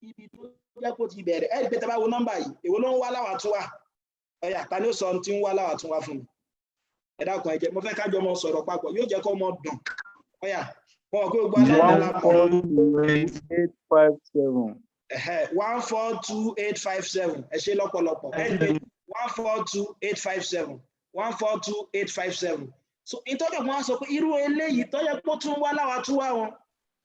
ibi tó jẹ́ kó ti bẹ̀rẹ̀ ẹ rí pé tẹ́ bá wo nọ́mbà yìí èwo ló ń wá láwa tún wá ọ̀yà ta ni ó sọ ohun tí ń wá láwa tún wá fún mi ẹ dákun ẹ jẹ́ mo fẹ́ kájọ mọ sọ̀rọ̀ papọ̀ yóò jẹ́ kó mọ dùn ọ̀yà wọn kò gbọ́ aláìlápọ̀ 142,857 ẹ ṣé lọ́pọ̀lọpọ̀ ẹ rí pé 142,857 142,857 so ìtọ́jọ̀ wọn sọ pé irú eléyìí tó yẹ kó tún wá láwa tún wá wọn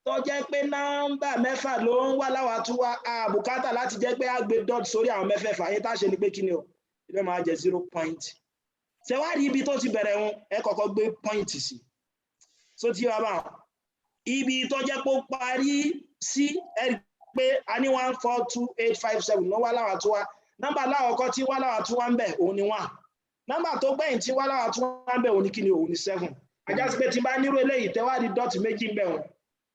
tó jẹ́ pé nọ́mbà mẹ́fà ló ń wá láwa tún wá àbùkátà láti jẹ́ pé a gbé dot sórí àwọn mẹ́fẹ̀ẹ̀fà yín tá ṣe ni pé kí ni o ilé máa jẹ́ 0 point ṣe wá rí ibi tó ti bẹ̀rẹ̀ wọn ẹ kọ́kọ́ gbé point sí so tí wàá bá ibi tó jẹ́ pé ó parí sí ẹ rí pé a ní 142,857 ló wá láwa tún wá nọ́mbà láwọ̀kọ́ tí wá láwa tún wá ń bẹ̀ òun ni 1 nọ́mbà tó gbẹ̀yìn tí wá láwa tún wá ń bẹ̀ òun ni kí ni òun ni 7 ajá sí pé tí bá nírò eléyìí tẹ́wádìí dọ́ọ̀tì méjì ń bẹ̀ wọn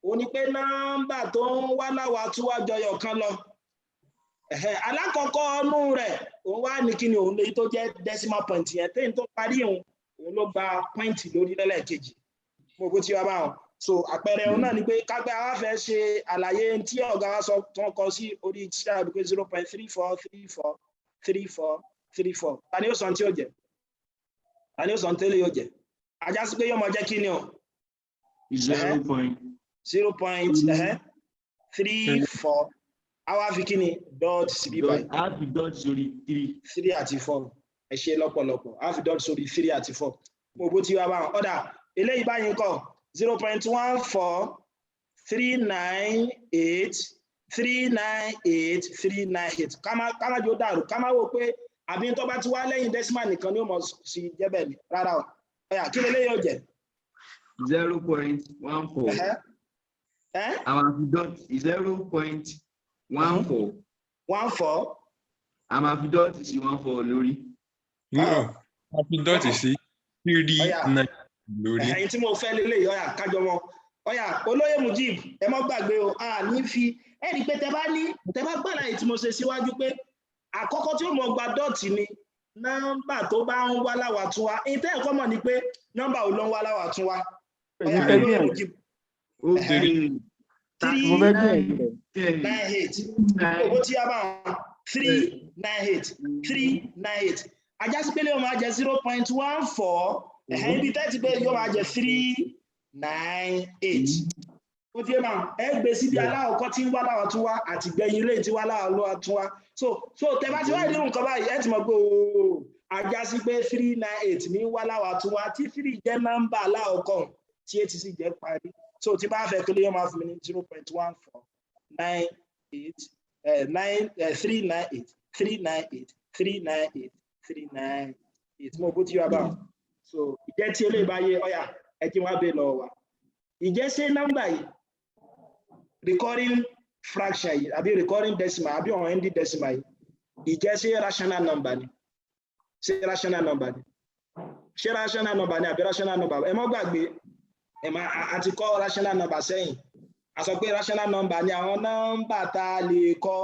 òun ni pé nọ́mbà tó ń wá láwa tún wá jọyọ̀ kan lọ alákọ̀ọ́kọ́ ọnú rẹ̀ òun wá ní kí ni òun lèyí tó jẹ́ decimal point yẹn tẹ́yìn tó parí òun ló gba point lórí lẹ́lẹ́kejì mo bó ti wá bá wọn so àpẹẹrẹ òun náà ni pé kápẹ́ àwa fẹ́ ṣe àlàyé tí ọ̀gá wa sọ tó ń kọ sí orí tíṣà pé 0.34343434 ta ni ó sọ tí ó jẹ ta ni ó sọ tẹ́lẹ̀ yóò jẹ ajá sí pé yóò mọ jẹ́ kí ni o 0.34 àwa fi kí ni dot sí bí báyìí a fi dot sórí 3 àti 4 ẹ ṣé lọ́pọ̀lọpọ̀ a fi dot sórí 3 àti 4 mo bó ti wá bá wọn ọ̀dà eléyìí báyìí ń kọ́ 0.14398 ká má jò dàrú ká má wò pé àbí tó bá ti wá lẹ́yìn decimal nìkan ni ó mọ̀ sí jẹ́bẹ̀ ni rárá o ọ̀yà kí lélẹ́ yóò jẹ́ 0.14 àwọn àfi dot 0.14 àwọn àfi dot sí 14 lórí àfi dot sí 3 lórí. ẹ̀yìn tí mo fẹ́ lélẹ̀ ọ̀yà kájọ wọn ọ̀yà olóyè Mujib ẹ mọ́ gbàgbé o a ní fi ẹ̀rí pé tẹ bá gbàlà èyí tí mo ṣe síwájú pé àkọ́kọ́ tí ó mọ̀ gba dọ́ọ̀tì ni nọ́mbà tó bá ń wá láwà tún wá èyí tẹ́ ẹ̀kọ́ mọ̀ ni pé nọ́mbà ò ló ń wá láwà tún wá ọ̀yà olóyè Mujib 398 owó tí a bá wọn 398 ajásí pé lè máa jẹ́ 0.14 ibi tẹ́tí pé yóò máa jẹ 398 ó ti yé máa ẹ gbé síbi aláwọ̀kọ́ tí ń wá láwọ̀ tún wá àti gbẹ̀yìn ilé tí wá láwọ̀ tún wá so tẹ bá ti wá nínú nǹkan báyìí ẹ ti mọ̀ pé ajá sí pé 398 ní wá láwọ̀ tún wá tí 3 jẹ́ nọ́mbà aláwọ̀kọ́ tí 8 sì jẹ́ parí so tí bá fẹ́ kí ló yóò máa fún mi ní 0.1498 mo bó ti wá bá so ìjẹ́ tí eléyìí bá yé ọ̀yà ẹ kí wọ́n á bèè lọ́wọ́ wa ìjẹ́ ṣé nọ́mbà yìí recurring fraction yìí àbí recurring decimal àbí unending decimal yìí ìjẹ́ ṣé rational number ni ṣé rational number ni ṣé rational number ni àbí rational number ẹ mọ́ gbàgbé àti kọ́ rational number sẹ́yìn a sọ pé rational number ni àwọn nọ́mbà tá a lè kọ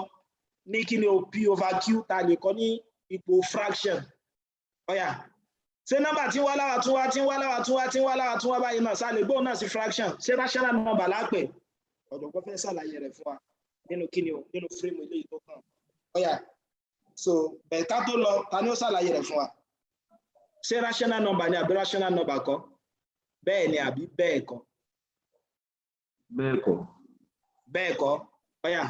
ní kí ni o p over q tá a lè kọ ní ipò fraction ọ̀yà ṣé nọ́mbà tí wá láwà tún wá tí wá láwà tún wá tí wá láwà tún wá báyìí náà sá lè gbóhùn náà sí fraction ṣé rational number lápè ọ̀jọ̀gbọ́n fẹ́ ṣàlàyé rẹ̀ fún wa nínú kí ni o nínú frame ilé tó kàn ọ̀yà so ẹ̀ka tó lọ ta ni ó ṣàlàyé rẹ̀ fún wa ṣé rational number ni àbí rational number kọ́ bẹ́ẹ̀ ni àbí bẹ́ẹ̀ kọ́ bẹ́ẹ̀ kọ́ ọ̀yà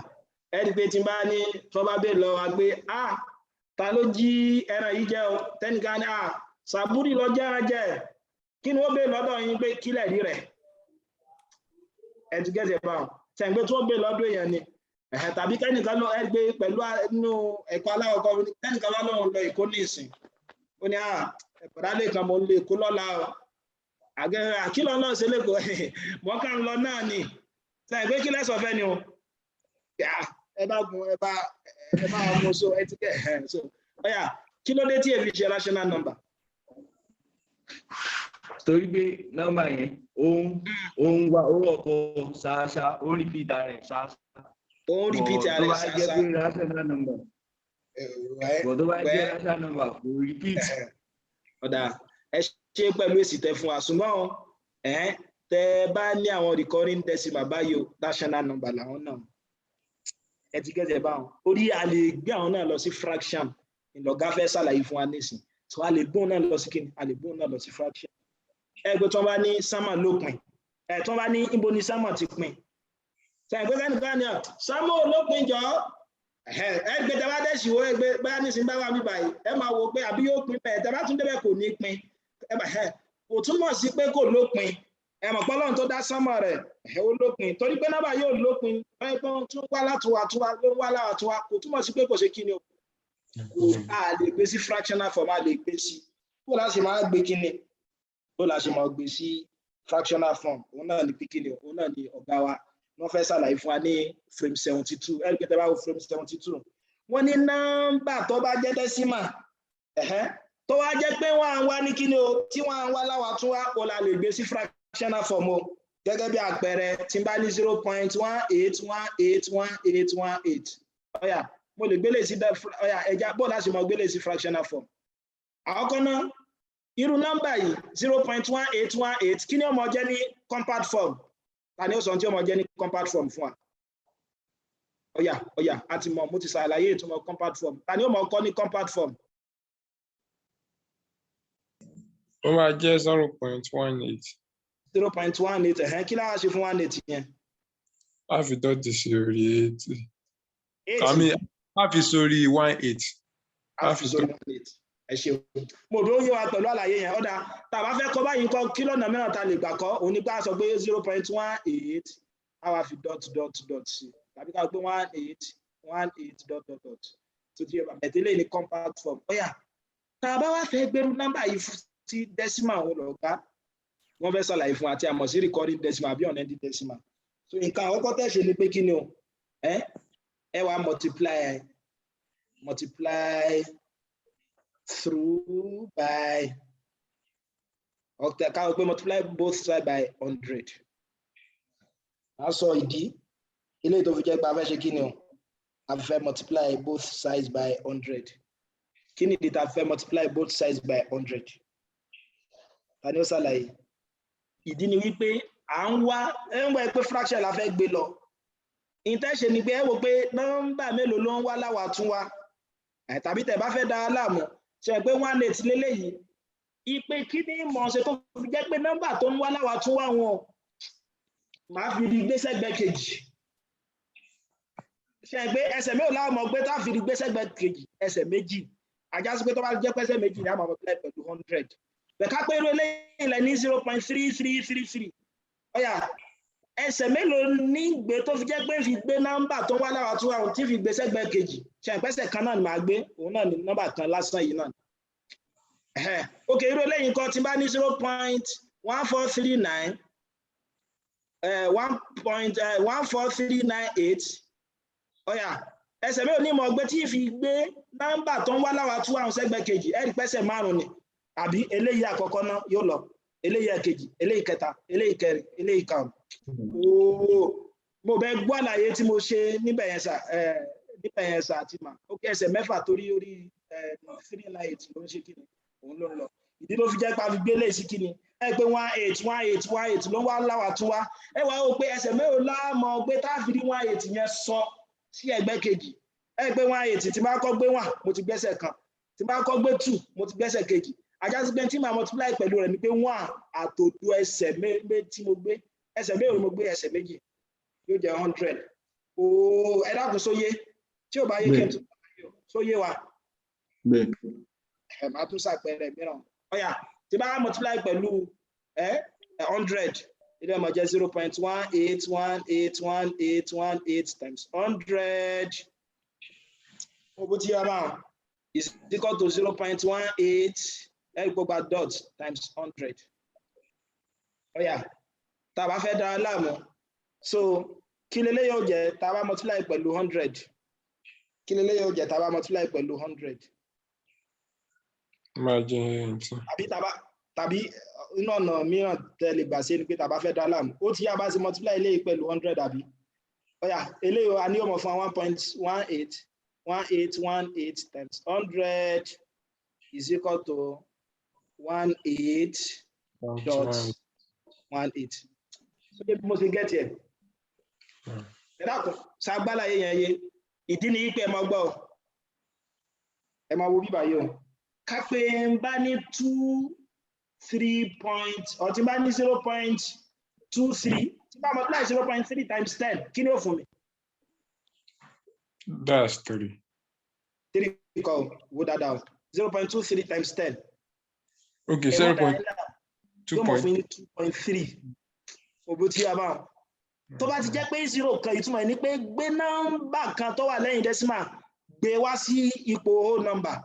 ẹ̀rí pé tí n bá ní tó bá bẹ́ẹ̀ lọ wa pé ta ló jí ẹran yìí jẹ o tẹ́nìkan ní sàbúrì lọ jẹ́ ẹran jẹ kí ni wọ́n bẹ́ẹ̀ lọ́dọ̀ yín pé kílẹ̀ rí rẹ̀ ẹ̀dùgẹ́sẹ̀ bá wọn tẹ̀gbẹ́ tó bẹ́ẹ̀ lọ́dọ̀ èèyàn ni tàbí kẹ́nìkan lọ ẹgbẹ́ pẹ̀lú nínú ẹ̀kọ́ aláwọ̀kọ́ kẹ́nìkan wá lọ́wọ́ lọ Èkó ní ìsìn ó ní ẹ̀pọ̀dá lè kan mọ́ lè Èkó lọ́la àgẹ́rẹ́ àkílọ̀ náà ṣe lẹ́kọ̀ọ́ mọ́kà ń lọ náà ni tẹ̀gbẹ́ kí lẹ́sọ̀ fẹ́ ni o ẹ bá gun ẹ bá mú so ẹ ti kẹ́ so ọ̀yà kí ló dé tí èmi ṣe rational number. torí pé nọ́mbà yẹn ó ń wá owó ọkọ̀ ṣáṣá ó ń repeat rẹ̀ ṣáṣá. ó ń repeat rẹ̀ ṣáṣá. tó bá jẹ́ pé rational number. tó bá jẹ́ rational number kò repeat. ọ̀dà ẹ ṣe pẹ̀lú èsì tẹ fún wa ṣùgbọ́n tẹ bá ní àwọn recurring decimal báyìí rational number làwọn náà ẹ ti gẹ́gẹ́ báwọn orí a lè gbé àwọn náà lọ sí fraction ìlọ̀gá fẹ́ ṣàlàyé fún wa nísìn so a lè gbóhùn náà lọ sí kíni a lè gbóhùn náà lọ sí fraction ẹgbẹ́ tí wọ́n bá ní sámà lópin tí wọ́n bá ní ibo ni sámà ti pin sẹ́yìn pé kẹ́nìkan ní sámà olópin jọ ẹgbẹ́ tẹ́ bá dẹ́sì wo ẹgbẹ́ báyà nísìn bá wà bíbà yìí ẹ máa wo pé àbí yóò pin bẹ́ẹ̀ tẹ́ bá tún débẹ̀ kò ní pin kò túmọ̀ sí pé kò lópin ẹmọ̀ pọ́lọ́n tó dá sánmọ̀ rẹ̀ ó lópin torí pé nọ́mbà yóò lópin ẹgbọ́n tún wá látúwà ló wá láwàtúwà kò túmọ̀ sí pé kò ṣe kí ni o a lè gbé sí fractional form a lè gbé sí bó láti máa gbé kí ni bó láti máa gbé sí fractional form òun náà ní pí kí ni òun náà ní ọ̀gá wa wọ́n fẹ́ ṣàlàyé fún wa ní frame 72 ẹ̀rí pé tẹ́ bá wo frame 72 wọ́n ní nọ́mbà tó bá jẹ́ decimal tó wá jẹ́ pé wọ́n á wá ní kí ni o tí wọ́n á wá láwàtúwà ó la lè gbé sí fractional form o gẹ́gẹ́ bí àpẹẹrẹ tí n bá ní 0.18181818 ọ̀yà mo lè gbélé sí ọ̀yà ẹja bó láti mọ gbélé sí fractional form àkọ́kọ́ náà irú nọ́mbà yìí 0.1818 kí ni ó máa jẹ́ ní compact form ta ni ó sọ tí ó máa jẹ́ ní compact form fún wa ọ̀yà àti mọ̀ mo ti ṣàlàyé ìtumọ̀ compact form ta ni ó máa kọ́ ní compact form. ó máa jẹ́ 0.18. 0.18 kí láwá ṣe fún 180 yẹn. a fi dọ́tí sí orí 80. kàmí a fi sórí 18. a fi sórí 18 ẹ ṣeun mo rò ó yé wa pẹ̀lú àlàyé yẹn ọ̀dà tàbá fẹ́ kọ́ báyìí kọ́ kí lọ́nà mìíràn ta lè gbà kọ́ òun ní pé a sọ pé 0.18 a wá fi dot sí tàbí ká pé 18 dot tó ti yẹ bàbá ẹ̀tẹ́lẹ̀ ní compact form ọ̀yà tàbá wá fẹ́ gbèrú nọ́mbà yìí fún sí decimal òun lọ́gá wọ́n fẹ́ ṣàlàyé fún àti àmọ̀ sí recurring decimal àbí unending decimal so nǹkan àkọ́kọ́ tẹ́ ṣe ni pé kí ni o ẹ wá multiply through by káwọn pé multiply both sides by 100 a sọ ìdí ilé tó fi jẹ́ pé a fẹ́ ṣe kí ni o a fẹ́ multiply both sides by 100 kí ni ìdí tá a fẹ́ multiply both sides by 100 ta ni ó ṣàlàyé ìdí ni wípé à ń wá pé fraction la fẹ́ gbé lọ intention ni pé ẹ wò pé nọ́mbà mélòó ló ń wá láwàtúnwá tàbí tẹ́ bá fẹ́ dá láàmú ṣe pé 1/8 lélẹ́yìí ìpè kí ni mọ̀ ṣe tó fi jẹ́ pé nọ́mbà tó ń wá láwa tún wá wọn máa fi rí gbé sẹ́gbẹ̀ẹ́ kejì ṣe pé ẹsẹ̀ mélòó láwọn mọ̀ gbé tá a fi rí gbé sẹ́gbẹ̀ẹ́ kejì ẹsẹ̀ méjì àjásí pé tó bá jẹ́ pẹ́sẹ̀ méjì ní àmọ́ multiply pẹ̀lú 100 bẹ̀ká pé irú eléyìí ilẹ̀ ní 0.3333 ọ̀yà ẹsẹ̀ mélòó ní gbé tó fi jẹ́ pé fi gbé nọ́mbà tó wá láwa tún àwọn tí fi gbé sẹ́gbẹ̀ẹ́ kejì ṣe ìpẹ́sẹ̀ kan náà ni màá gbé òun náà ni nọ́mbà kan lásán yìí náà ok irú eléyìí nǹkan tí bá ní 0.14398 ọ̀yà ẹsẹ̀ mélòó ní mọ̀ gbé tí fi gbé nọ́mbà tó ń wá láwa tún àwọn sẹ́gbẹ̀ẹ́ kejì ẹ̀rí pẹ́sẹ̀ márùn-ún ni àbí eléyìí àkọ́kọ́ náà yóò lọ eléyìí ẹ̀kejì eléyìí kẹta eléyìí kẹrin eléyìí karùn-ún ooo mo bẹ gbọ́ àlàyé tí mo ṣe níbẹ̀ yẹn sà àti mà ó kí ẹsẹ̀ mẹ́fà torí orí 398 ló ń ṣe kíni òun ló ń lọ ìdí ló fi jẹ́ pé a fi gbé lè sí kíni ẹ pé 18 ló ń wá láwa tún wá ẹ wá ó pé ẹsẹ̀ mélòó láàmọ̀ gbé tá a fi rí 18 yẹn sọ sí ẹgbẹ́ kejì ẹ pé 18 tí bá kọ́ gbé 1 mo ti gbẹ́sẹ̀ kan tí bá kọ́ gbé 2 mo ti gbẹ́sẹ̀ kejì ajásí pé tí màá multiply pẹ̀lú rẹ̀ ni pé 1 àtòdó ẹsẹ̀ tí mo gbé ẹsẹ̀ mélòó mo gbé ẹsẹ̀ méjì yóò jẹ́ 100 ooo ẹ dákun sóyé tí ò bá yé kẹ́ntù sóyé wa ẹ máa tún ṣàpẹẹrẹ mìíràn ọ̀yà tí bá multiply pẹ̀lú 100 ilé ọmọ jẹ́ 0.18181818 times 100 owó tí a máa is equal to 0.18 gbogbo dot times 100 ọ̀yà tá a bá fẹ́ dára láàmú so kí lélẹ́ yóò jẹ́ tá a bá multiply pẹ̀lú 100 kí lélẹ́ yóò jẹ́ tá a bá multiply pẹ̀lú 100 máa jẹ́ tàbí inú ọ̀nà mìíràn tẹ́lẹ̀ gbà sí ni pé tá a bá fẹ́ dára láàmú ó ti yá bá sí multiply eléyìí pẹ̀lú 100 àbí ọ̀yà eléyìí a ní ọmọ fún 1.1818 times 100 is equal to 18.18 so bí mo ṣe get here ẹ dákun ṣàgbálà yẹn yé ìdí ni pé ẹ máa gbọ́ ẹ máa wo bíbá yìí o ká pé ń bá ní 3 point or tí bá ní 0.23 tí bá multiply 0.3 times 10 kí ni ó fún mi. That's 3. 3 kọ́ wo dáadáa 0.23 times 10. Okay, 0.2.3. Òbó tí a bá tó bá ti jẹ́ pé 0 kan ìtumọ̀ ní pé gbé nọ́mbà kan tó wà lẹ́yìn decimal gbé wá sí ipò whole number.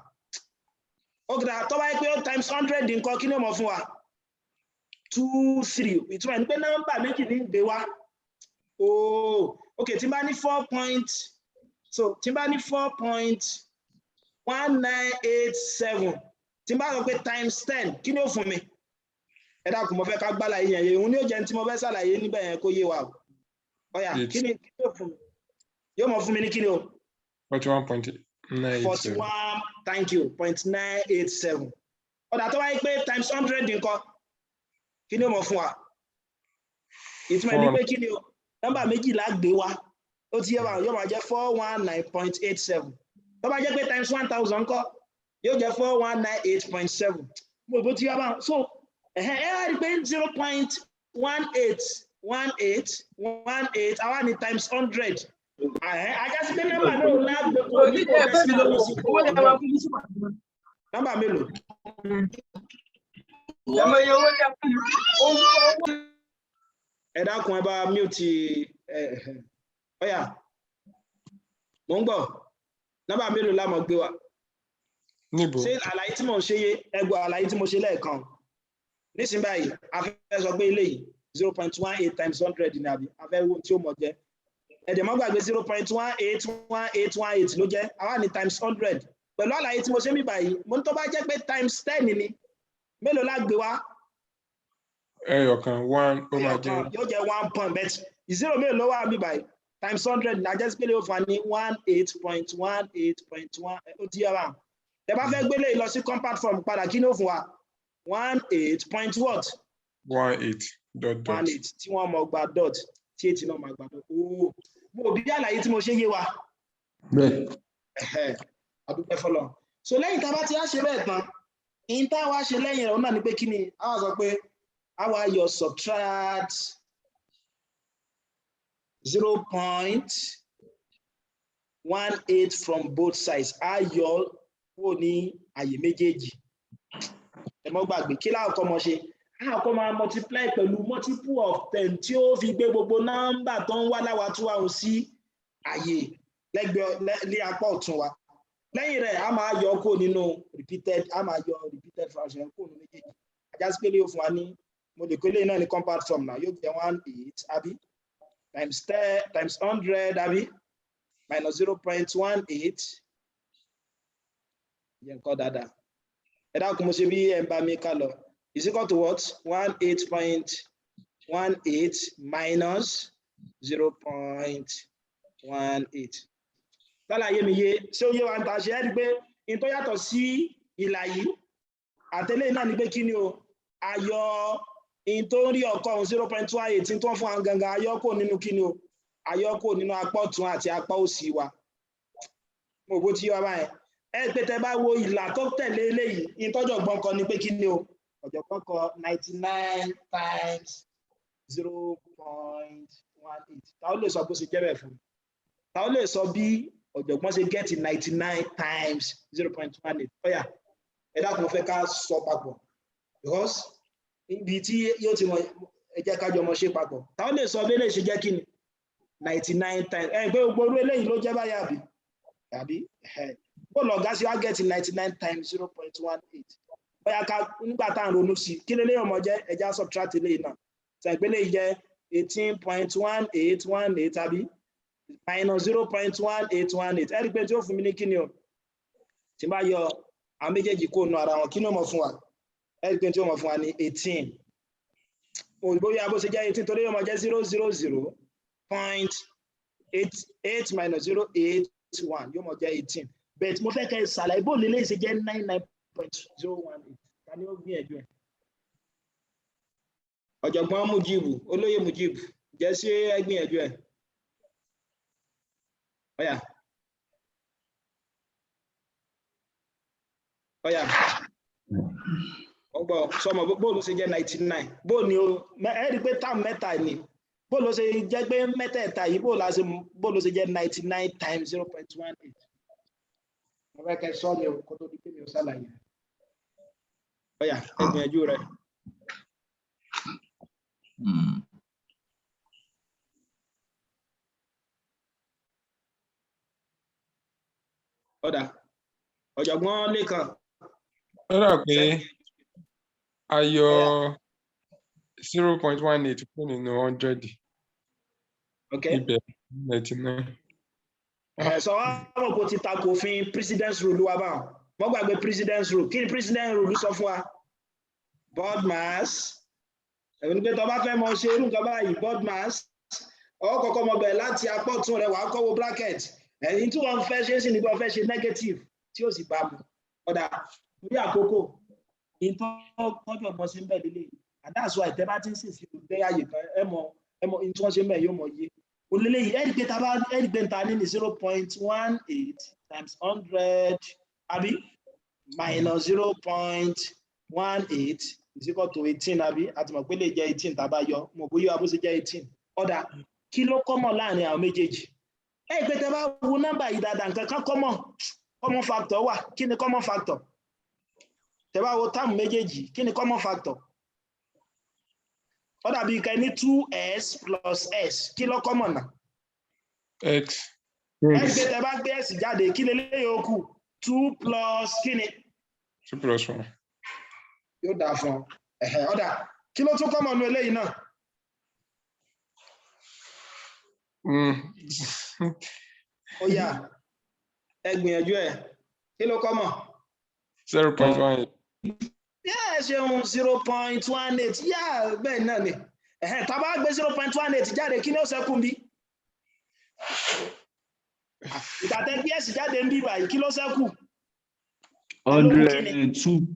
Ọ̀gá tó bá yẹ pé times 100 nǹkan kí ni ó mọ̀ fún wa 23 ìtumọ̀ ní pé nọ́mbà méjì ní gbé wá. Okay tí bá ní 4.1987 tí bá sọ pé times 10 kí ni ó fún mi. Ẹ dákun mo fẹ́ ká gbá láyé yẹn òun ní ó jẹ́ tí mo fẹ́ ṣàlàyé níbẹ̀ yẹn kó yé wa ọ̀yà kí ni ó fún mi yóò mọ̀ fún mi ní kí ni o 41.987 thank you 0.987 ọ̀dà tó wáyé pé times 100 nǹkan kí ni ó mọ̀ fún wa ìtumọ̀ ní pé kí ni o nọ́mbà méjìlá gbé wá ó ti yẹ wa yóò máa jẹ́ 419.87 tó bá jẹ́ pé times 1000 nǹkan yóò jẹ́ 4198.7 mo bó ti yẹ wa so ẹ rí pé 0.1818 àwa ní times 100 ajásí pé nọ́mbà náà lágbè kó nọ́mbà mélòó ẹ dákun ẹ bá mute ọ̀yà mò ń gbọ́ nọ́mbà mélòó la mọ̀ gbé wa ṣé àlàyé tí mo ṣe ẹgbọ́ àlàyé tí mo ṣe lẹ́ẹ̀kan nísìnyí báyìí a fẹ́ sọ pé eléyìí 0.18 times 100 ní àbí a fẹ́ wo tí ó mọ̀ jẹ́ ẹ̀dẹ̀ mọ́ gbàgbé 0.181818 ló jẹ́ àwa ní times 100 pẹ̀lú àlàyé tí mo ṣe mí báyìí mo ní tó bá jẹ́ pé times 10 ni mélòó la gbé wá. ẹyọkan 1 ó máa jẹ́ yóò jẹ́ 1 point bet 0 mélòó ló wà mí báyìí times 100 ní ajẹ́sí pé lè fà ní 18.18.1 ó ti yẹ wa ẹ bá fẹ́ gbélé lọ sí compact form padà kí ni ó fún wa 18 point what 18 dot 18 tí wọ́n mọ̀ gba dot tí 18 náà máa gba dot mo bí àlàyé tí mo ṣe yé wa bẹ́ẹ̀ adúpẹ́ fọlọ́ so lẹ́yìn tá a bá ti á ṣe bẹ́ẹ̀ tán in tá wá ṣe lẹ́yìn rẹ̀ náà ni pé kí ni a wá sọ pé a wá yọ subtract 0.18 from both sides a yọ kúrò ní àyè méjèèjì ẹ mọ́ gbàgbé kí láàkọ́ mọ́ ṣe àkọ́ máa multiply pẹ̀lú multiple of 10 tí ó fi gbé gbogbo nọ́mbà tó ń wá láwa tó wà sí àyè lẹ́gbẹ̀ẹ́ ní apá ọ̀tún wa lẹ́yìn rẹ̀ a máa yọ kó nínú repeated fraction kó nínú méjèèjì ajásí pé lè fún wa ní mo lè kó lè náà ní compound form náà yóò jẹ́ 1/8 àbí times 10 times 100 àbí minus 0.18 yẹn kọ́ dáadáa ẹ dákun mo ṣe bí ẹ ń bá mi ká lọ is equal to what 18.18 minus 0.18 tálàyé mi yé ṣé ó yé wa ń ta ṣe ẹ́ rí pé in tó yàtọ̀ sí ìlà yìí àtẹ́lẹ̀ náà ni pé kí ni o ayọ̀ in tó ń rí ọkọ̀ 0.18 tó ń fún àwọn gangan ayọ́kò nínú kí ni o ayọ́kò nínú apá ọ̀tún àti apá òsì wa mo bó ti yé wa báyẹn ẹ pé tẹ bá wo ìlà tó tẹ̀lé eléyìí in tọ́jọ̀ gbọ́n kọ ni pé kí ni o ọ̀jọ̀gbọ́n kọ 99 times 0.18 ta ó lè sọ bó ṣe jẹ́ bẹ́ẹ̀ fún mi ta ó lè sọ bí ọ̀jọ̀gbọ́n ṣe get 99 times 0.18 ọ̀yà ẹ dákun fẹ́ ká sọ papọ̀ because ibi tí yóò ti mọ ẹ jẹ́ ká jọ mọ ṣe papọ̀ ta ó lè sọ bí eléyìí ṣe jẹ́ kí ni 99 times ẹ gbé gbogbo orú eléyìí ló jẹ́ báyà àbí bó lọ̀gá sí wá get 99 times 0.18 bóyá ká nígbà tá à ń ronú sí kí lélẹ́yìn ọmọ jẹ́ ẹja subtract eléyìí náà ṣàgbélé jẹ́ 18.1818 tàbí minus 0.1818 ẹ̀rí pé tí ó fún mi ní kíni o tí bá yọ àwọn méjèèjì kó nu ara wọn kí ní ó mọ̀ fún wa ẹ̀rí pé tí ó mọ̀ fún wa ní 18 òyìnbó yà bó ṣe jẹ́ 18 torí ó mọ̀ jẹ́ 000.88 minus 081 yóò mọ̀ jẹ́ 18 but mo fẹ́ kẹ́ ṣàlàyé bó lélẹ́yìn ṣe jẹ́ 99.018 ta ni ó gbìyànjú ẹ̀ ọ̀jọ̀gbọ́n Mujibu olóyè Mujibu jẹ́ sí ẹgbìyànjú ẹ̀ ọ̀yà ọgbọ̀ sọmọ bóòlù ṣe jẹ́ 99 bóòlù ni ó ẹ̀rí pé táàmù mẹ́ta ni bóòlù ṣe jẹ́ pé mẹ́tẹ̀ẹ̀ta yìí bóòlù ṣe jẹ́ 99 times 0.18 mo fẹ́ kẹ́ sọ mi ò kó tó di pé mi ò ṣàlàyé ọ̀yà ẹgbìyànjú rẹ̀. Ọ̀dà ọ̀jọ̀gbọ́n Lékan. Ó dà pé a yọ 0.18 kúrò nínú 100 ibẹ̀ 99. Sọ wá mọ̀ kó ti takò òfin president's rule wa báwọn wọ́n gbàgbé president's rule kí ni president's rule sọ fún wa board mass ẹ̀wọ̀n ní pé tó bá fẹ́ mọ ṣe irú nǹkan báyìí board mass ọkọ̀ kọ́kọ́ mọ bẹ̀rẹ̀ láti apá ọ̀tún rẹ̀ wàá kọ́wọ́ bracket ẹ̀yìn tí wọ́n fẹ́ ṣe é sì ní wọ́n fẹ́ ṣe negative tí ó sì bá mu ọ̀dà orí àkókò ìtọ́jú ọ̀gbọ́n sí ń bẹ̀ lélẹ̀ àdáṣọ àìtẹ́ bá ti ń sèṣì lè ààyè kan ẹmọ tí wọ́n ṣe mẹ́ yóò mọ iye olélé yìí ẹ̀ẹ́dìgbẹ́ ta ní 0.18 times 100 àbí minus 0.18 is equal to 18 àbí àti mọ̀ pé lè jẹ́ 18 tàbá yọ mọ̀ bóyá abó ṣe jẹ́ 18 ọ̀dà kí ló kọ́mọ̀ láàrin àwọn méjèèjì ẹ̀ẹ́dìgbẹ́ tẹ́ bá wo nọ́mbà yìí dáadáa nǹkan kan common factor wà kí ni common factor tẹ́ bá wo táàmù méjèèjì kí ni common factor ó dàbí ká ní 2s plus s kí ló common náà x ẹgbẹ́ tẹ́ bá gbé s jáde kí lè léyìn okù 2 plus kí ni 2 plus 1 yóò dáa fún ọ dà kí ló tún common nú eléyìí náà ó yá ẹ gbìyànjú ẹ kí ló common 0.18 yeah ṣeun 0.18 yeah bẹ́ẹ̀ náà ni tá bá gbé 0.18 jáde kí ni ó ṣẹ́kù bí ìtàtẹ́ ps jáde ń bí báyìí kí ló ṣẹ́kù 102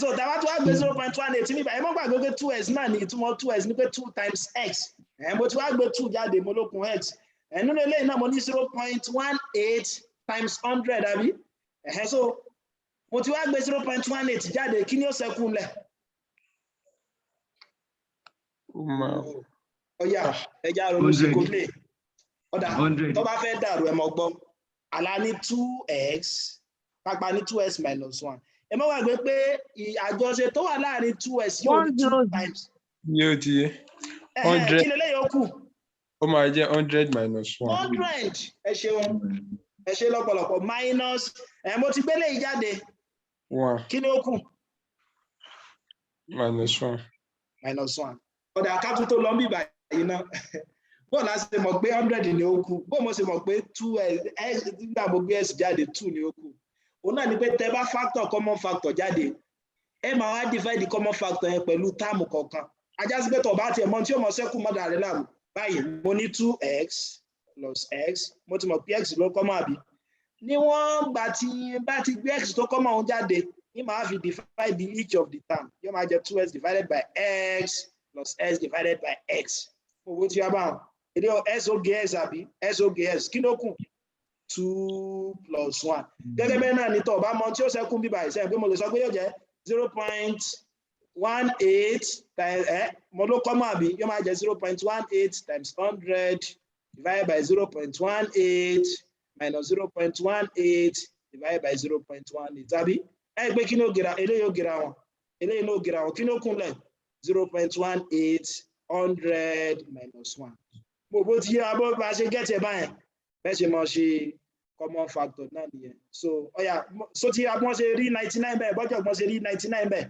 so tá bá tó wá gbé 0.18 ní báyìí mọ́ gbàgbé pé 2s náà ni ìtumọ̀ 2s ní pé 2 times x mo ti wá gbé 2 jáde mo lókun x nínú eléyìí náà mo ní 0.18 times 100 àbí so mo ti wá gbé 0.18 jáde kí ni ó ṣẹ́kù lẹ̀ ọ̀yà ẹja ronú sí kò lè ọ̀dà tó bá fẹ́ dàrú ẹ mọ̀ gbọ́ àlá ní 2x pápá ní 2x minus 1 ẹ mọ́ wá gbé pé àjọṣe tó wà láàrin 2x yóò ní 2 times yóò ti 100 kí lélẹ́yìn ó kù ó máa jẹ́ 100 minus 1 100 ẹ ṣeun ẹ ṣe lọ́pọ̀lọpọ̀ minus mo ti gbélé yìí jáde 1 kí ni ó kù minus 1 minus 1 ọ̀dà akátú tó lọ ń bìbà yìí náà bóò láti ṣe mọ̀ pé 100 ni ó kù bóò mo ṣe mọ̀ pé 2x nígbà mo gbé s jáde 2 ni ó kù òun náà ni pé tẹ bá factor common factor jáde ẹ máa wá divide common factor yẹn pẹ̀lú táàmù kọ̀ọ̀kan ajá sí pé tọ̀ bá tiẹ̀ mọ̀ tí ó mọ̀ ṣẹ́kù mọ́dà rẹ̀ láàmú báyìí mo ní 2x plus x mo ti mọ̀ pé x ló kọ́ mọ́ àbí níwọ̀n gbà tí bá ti gbé x tó kọ́ mọ́ òun jáde ní màá fi divide each of the term yóò máa jẹ 2x divided by x plus x divided by x owó tí a bá wọn èdè s ó gé x àbí s ó gé x kí ló kù 2 plus 1 gẹ́gẹ́ bẹ́ẹ̀ náà ní tọ̀ bá mọ tí ó ṣẹ́kù bíbá ìṣẹ́ pé mo lè sọ pé yóò jẹ́ 0.18 times mo ló kọ́ mọ́ àbí yóò máa jẹ́ 0.18 times 100 divided by 0.18 minus 0.18 divided by 0.18 tàbí ẹ pé kí ni ó gera eléyìí ó gera wọn eléyìí ló gera wọn kí ni ó kúnlẹ̀ 0.18 100 minus 1 mo bó ti yẹ abọ́ bá ṣe gẹ́tì ẹ̀ báyẹn bẹ́ẹ̀ ṣe mọ̀ ṣe common factor náà nìyẹn so ọ̀yà so ti agbọ́n ṣe rí 99 bẹ́ẹ̀ bọ́jọ̀ gbọ́n ṣe rí 99 bẹ́ẹ̀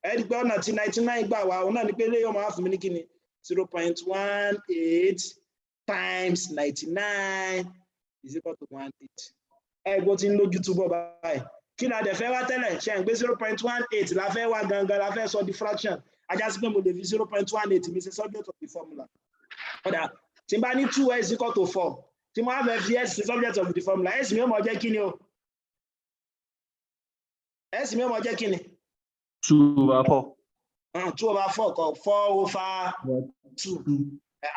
ẹ̀ẹ́dì pé ọ̀nà tí 99 gbà wá òun náà ni pé eléyìí ọmọ àfún mi ní kíni 0.18 times 99 is equal to 18 ẹgbọ́n tí ń lójú túbọ̀ báyìí kí la dẹ̀ fẹ́ wá tẹ́lẹ̀ ṣe ń gbé 0.18 la fẹ́ wá gangan la fẹ́ sọ di fraction ajá sí pé mo lè fi 0.18 mi ṣe subject of the formula ọ̀dà tí n bá ní 2x equal to 4 tí mo á fẹ́ fi s ṣe subject of the formula s mi ó mọ̀ jẹ́ kí ni o s mi ó mọ̀ jẹ́ kí ni 2 over 4 2 over 4 kọ 4 over 2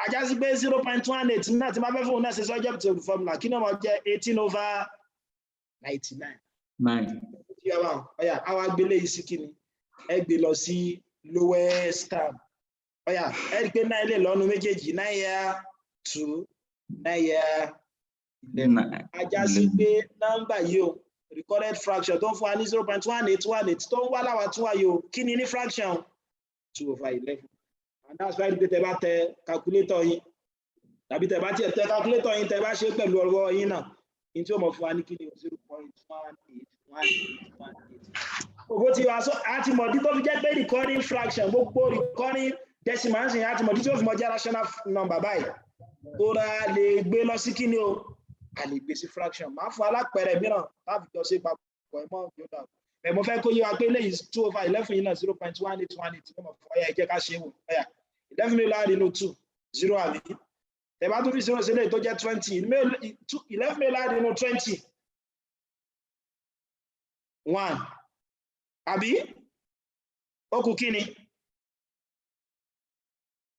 ajá sí pé 0.18 náà tí máa fẹ́ fún un náà ṣe subject of the formula kí ni ó mọ̀ jẹ́ 18 over 99 ọ̀yà àwọn agbélé yìí sí kí ni ẹ gbé lọ sí lowest term ọ̀yà ẹ rí pé 9 lè lọ́nu méjèèjì 9 yá 2 9 yá 11 ajá sí pé nọ́mbà yìí o recorded fraction tó ń fún wa ní 0.1818 tó ń wá láwa tún wá yìí o kí ni ní fraction 2 over 11 and that's why tẹ bá tẹ calculator yín tàbí tẹ bá tiẹ̀ tẹ calculator yín tẹ bá ṣe pẹ̀lú ọwọ́ yín náà ní tí ó mọ̀ fún wa ní kí ni 0.1818 owó tí wàá sọ àti mọ̀dí tó fi jẹ́ pé recording fraction gbogbo recording decimal ṣe àti mọ̀dí tí ó fi mọ̀ jẹ́ rational number báyìí tó ra lè gbé lọ sí kí ni o a lè gbé sí fraction máa fún alápẹẹrẹ mìíràn láti jọ sí papọ̀ ẹ̀mọ́ yóò ẹ̀ mo fẹ́ kó yé wa pé lẹ́yìn 2 over 11 yìí náà 0.1818 ló mọ̀ fún ọyá ẹ jẹ́ ká ṣe é wò ọyà 11 mi láàrin inú 2 0 àbí tẹ̀ bá tún fi 0 sílẹ̀ tó jẹ́ 20 11 mi láàrin inú 20 1 àbí ó kù kí ni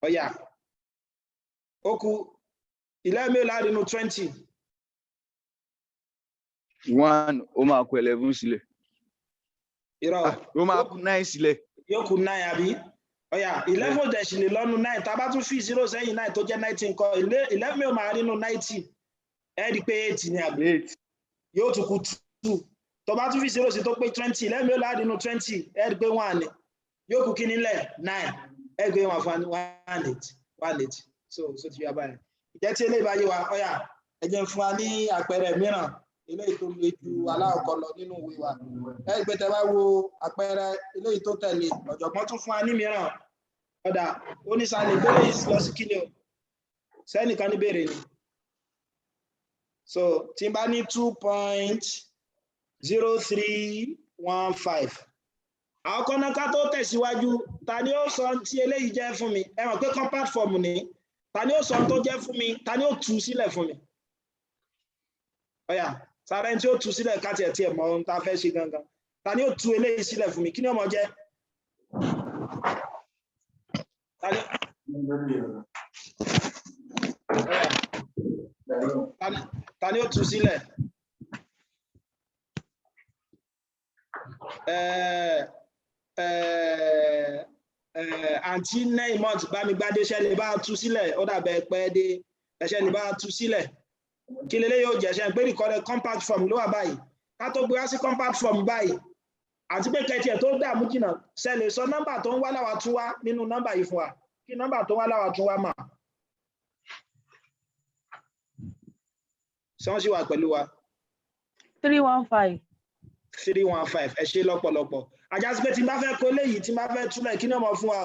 ọ̀yà ó kù 11 mi láàrin inú 20 1 ó máa kù 11 sílẹ̀ irọ́ ó máa kù 9 sílẹ̀ yóò kù 9 àbí ọ̀yà 11 dẹ̀ sì lè lọ́nu 9 tá a bá tún fi 0 sẹ́yìn 9 tó jẹ́ 19 kọ́ 11 mi ò máa rí inú 90 ẹ rí pé 8 ni àbí yóò tún kù 2 tó bá tún fi 0 sí tó pé 20 11 mi ò láàrin inú 20 ẹ rí pé 1 ni yóò kù kí nílẹ̀ 9 ẹ rí pé 1 fún 18 so ti yá báyìí ìjẹ́ tí eléyìí bá yé wa ọ̀yà ẹ jẹ́ fún wa ní àpẹẹrẹ mìíràn eléyìí tó le ju aláàkọ́ lọ nínú ìwé wa ẹ rí pé tẹ́ bá wo àpẹẹrẹ eléyìí tó tẹ̀lé ọ̀jọ̀gbọ́n tún fún wa ní mìíràn ọ̀dà onísàlẹ̀ ìgbélé yìí lọ sí kíni o sẹ́nìkan ní béèrè ni so tí n bá ní 2.0315 àwọn kọ́nàká tó tẹ̀síwájú ta ni ó sọ tí eléyìí jẹ́ fún mi ẹ mọ̀ pé compact form ni ta ni ó sọ tó jẹ́ fún mi ta ni ó tú sílẹ̀ fún mi ọ̀yà sáré tí ó tú sílẹ̀ káti ẹ̀ tí ẹ̀ mọ̀ ohun tá a fẹ́ ṣe gangan ta ni ó tú eléyìí sílẹ̀ fún mi kí ni ó mọ̀ jẹ́ ta ni ó tú sílẹ̀ àǹtí Neymot bá mi gbádé ṣẹlẹ̀ bá tú sílẹ̀ ó dàbẹ̀ pẹ́ dé ẹṣẹ́ lè bá tú sílẹ̀ kí lélẹ́ yóò jẹ́ṣẹ́ pé ìkọ́lẹ̀ compact form ló wà báyìí ká tó gbé wá sí compact form báyìí àti pé kẹtì ẹ̀ tó dààmú jìnnà ṣẹlẹ̀ sọ nọ́mbà tó ń wá láwa tún wá nínú nọ́mbà yìí fún wa kí nọ́mbà tó wá láwa tún wá mà ṣé wọ́n sì wà pẹ̀lú wa. 315. 315 ẹ ṣé lọ́pọ̀lọpọ̀ ajá sí pé tí n bá fẹ́ kó léyìí tí n bá fẹ́ túlẹ̀ kí náà mọ̀ fún wa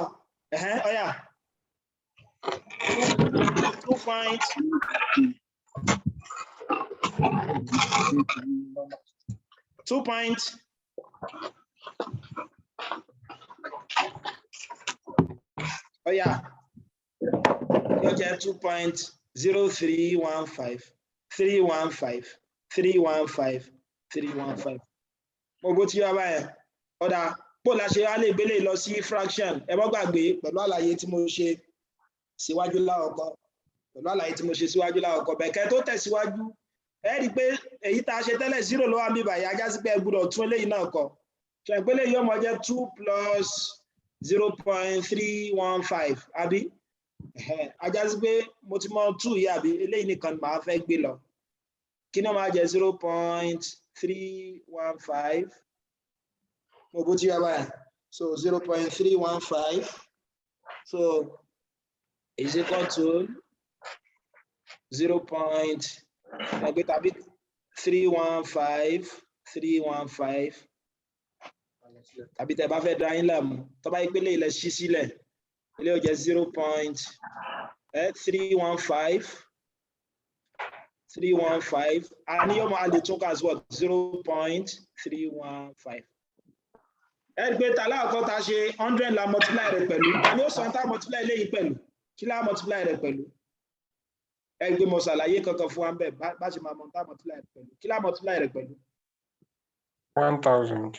ọ̀yà 2 points 2 points ọ̀yà yóò jẹ́ 2.0315 315 315 315 mo bó ti yọ báyẹn ọ̀dà pò láṣẹ á lè gbélé lọ sí fraction ẹ mọ́ gbàgbé pẹ̀lú àlàyé tí mo ṣe síwájú láọ̀kọ́ bẹ̀kẹ́ tó tẹ̀síwájú ẹ rí i pé èyí tá a ṣe tẹ́lẹ̀ 0 ló wà ní báyìí ajá sí pé ẹ gbọ́dọ̀ tún eléyìí náà kọ ṣe ìpele yóò mọ jẹ́ 2 plus 0.315 àbí ajá sí pé mo ti mọ 2 yìí àbí eléyìí nìkan màá fẹ́ gbé lọ kí náà máa jẹ́ 0.315 mo bó ti yá báyìí so 0.315 so is equal to 0.315 tàbí tẹ́ bá fẹ́ dá yín láàmú tó bá ìpele ilẹ̀ ṣí sílẹ̀ ilé ó jẹ́ 0.315 àní yóò máa lè tún kà sí 0.315 ẹ̀rí pé tàlá ọ̀kọ́ ta ṣe 100 la multiply rẹ̀ pẹ̀lú àní ó sọ tá multiply léyìí pẹ̀lú kí lá multiply rẹ̀ pẹ̀lú ẹ̀rí pé mo ṣàlàyé kankan fún wa ń bẹ̀ bá ṣe máa mọ̀ tá multiply rẹ̀ pẹ̀lú kí lá multiply rẹ̀ pẹ̀lú 1000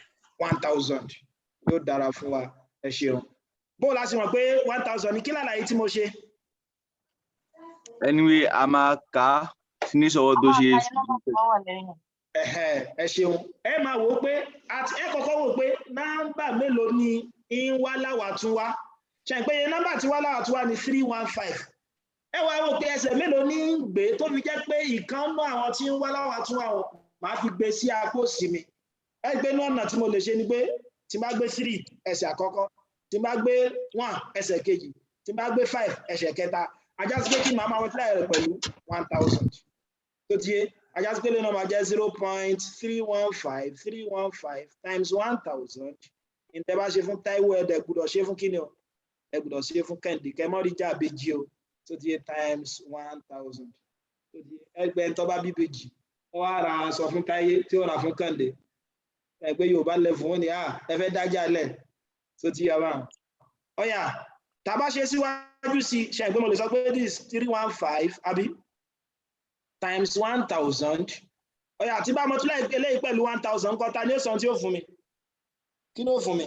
yóò dára fún wa ẹ ṣeun bó la ṣe mọ̀ pé 1000 ní kí lálàyé tí mo ṣe. Anyway a máa kà á ní sọ̀rọ̀ tó ṣe ẹ ṣeun ẹ máa wò ó pé ẹ kọ́kọ́ wò pé nọ́mbà mélòó ni ń wá láwà tún wá ṣe pé nọ́mbà tí wá láwà tún wá ní 315 ẹ wá wò pé ẹsẹ̀ mélòó ní ń gbé tó fi jẹ́ pé ìkan náà àwọn tí ń wá láwà tún wá máa fi gbé sí apò sí mi ẹ gbé ní ọ̀nà tí mo lè ṣe ni pé tí bá gbé 3 ẹsẹ̀ àkọ́kọ́ tí bá gbé 1 ẹsẹ̀ kejì tí bá gbé 5 ẹsẹ̀ kẹta ajá sí pé kí màá máa multiply rẹ̀ pẹ̀lú 1000 tó ti yé ajá sí pé lè náà máa jẹ́ 0.315 times 1000 ìtẹ́ bá ṣe fún Táíwò ẹ̀dẹ̀ gbọ́dọ̀ ṣe fún kíni o ẹ gbọ́dọ̀ ṣe fún Kẹ́hìndé kẹmọ́rí jà bèjì o tó ti yé times 1000 tó ti yé ẹgbẹ́ tó bá bí bèjì wọ́n á ra aṣọ fún Táyé tí ó rà fún Kẹ́hìndé ẹgbẹ́ Yorùbá lẹ́fún wọn ni ẹ fẹ́ dájà lẹ̀ tó ti yá báwọn ọ̀yà tàbá ṣe síwájú sí ṣe ìgbé mo lè sọ pé this 315 àbí times 1000 ọ̀yà tí bá multiply eléyìí pẹ̀lú 1000 kọ́ta ní òsàn tí ó fún mi kí ló fún mi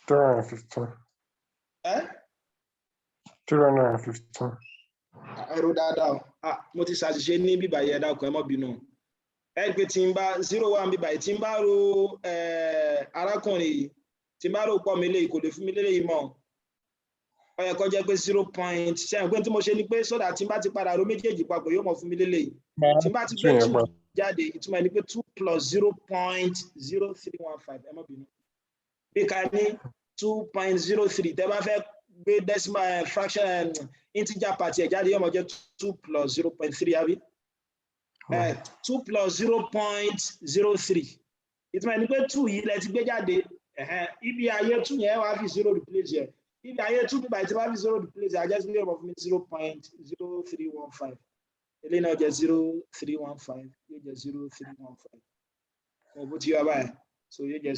315 315 ẹrù dáadáa mo ti ṣàṣìṣe ní bíbà yẹ dákun ẹ mọ́ bínú ẹ pé tí n bá 01 bíbà tí n bá ro arákùnrin yìí tí n bá rò pọ̀ mi lè kò lè fún mi lélẹ́yìí mọ́ ó yẹ kó jẹ́ pé 0 point ṣe pé tí mo ṣe ni pé sódà tí n bá ti padà ro méjèèjì papọ̀ yóò mọ̀ fún mi lélẹ́yìí tí n bá ti gbé 2 jáde ìtumọ̀ ẹni pé 2 plus 0.0315 ẹ mọ́ bínú bí ká ní 2.03 tẹ́ bá fẹ́ gbé decimal fraction integer part ẹ̀ jáde yóò mọ̀ jẹ́ 2 plus 0.3 àbí 2 plus 0.03 ìtumọ̀ ẹni pé 2 yìí lẹ ti gbé jáde ibi ayé 2 yẹn wá fi 0 replace yẹ ibi ayé 2 bíbá ìtí wá fi 0 replace yẹ ajẹ́sí yóò mọ̀ fún mi 0.0315 eléyìí náà jẹ́ 0315 yóò jẹ́ 0315 bó ti yọ báyìí so yóò jẹ́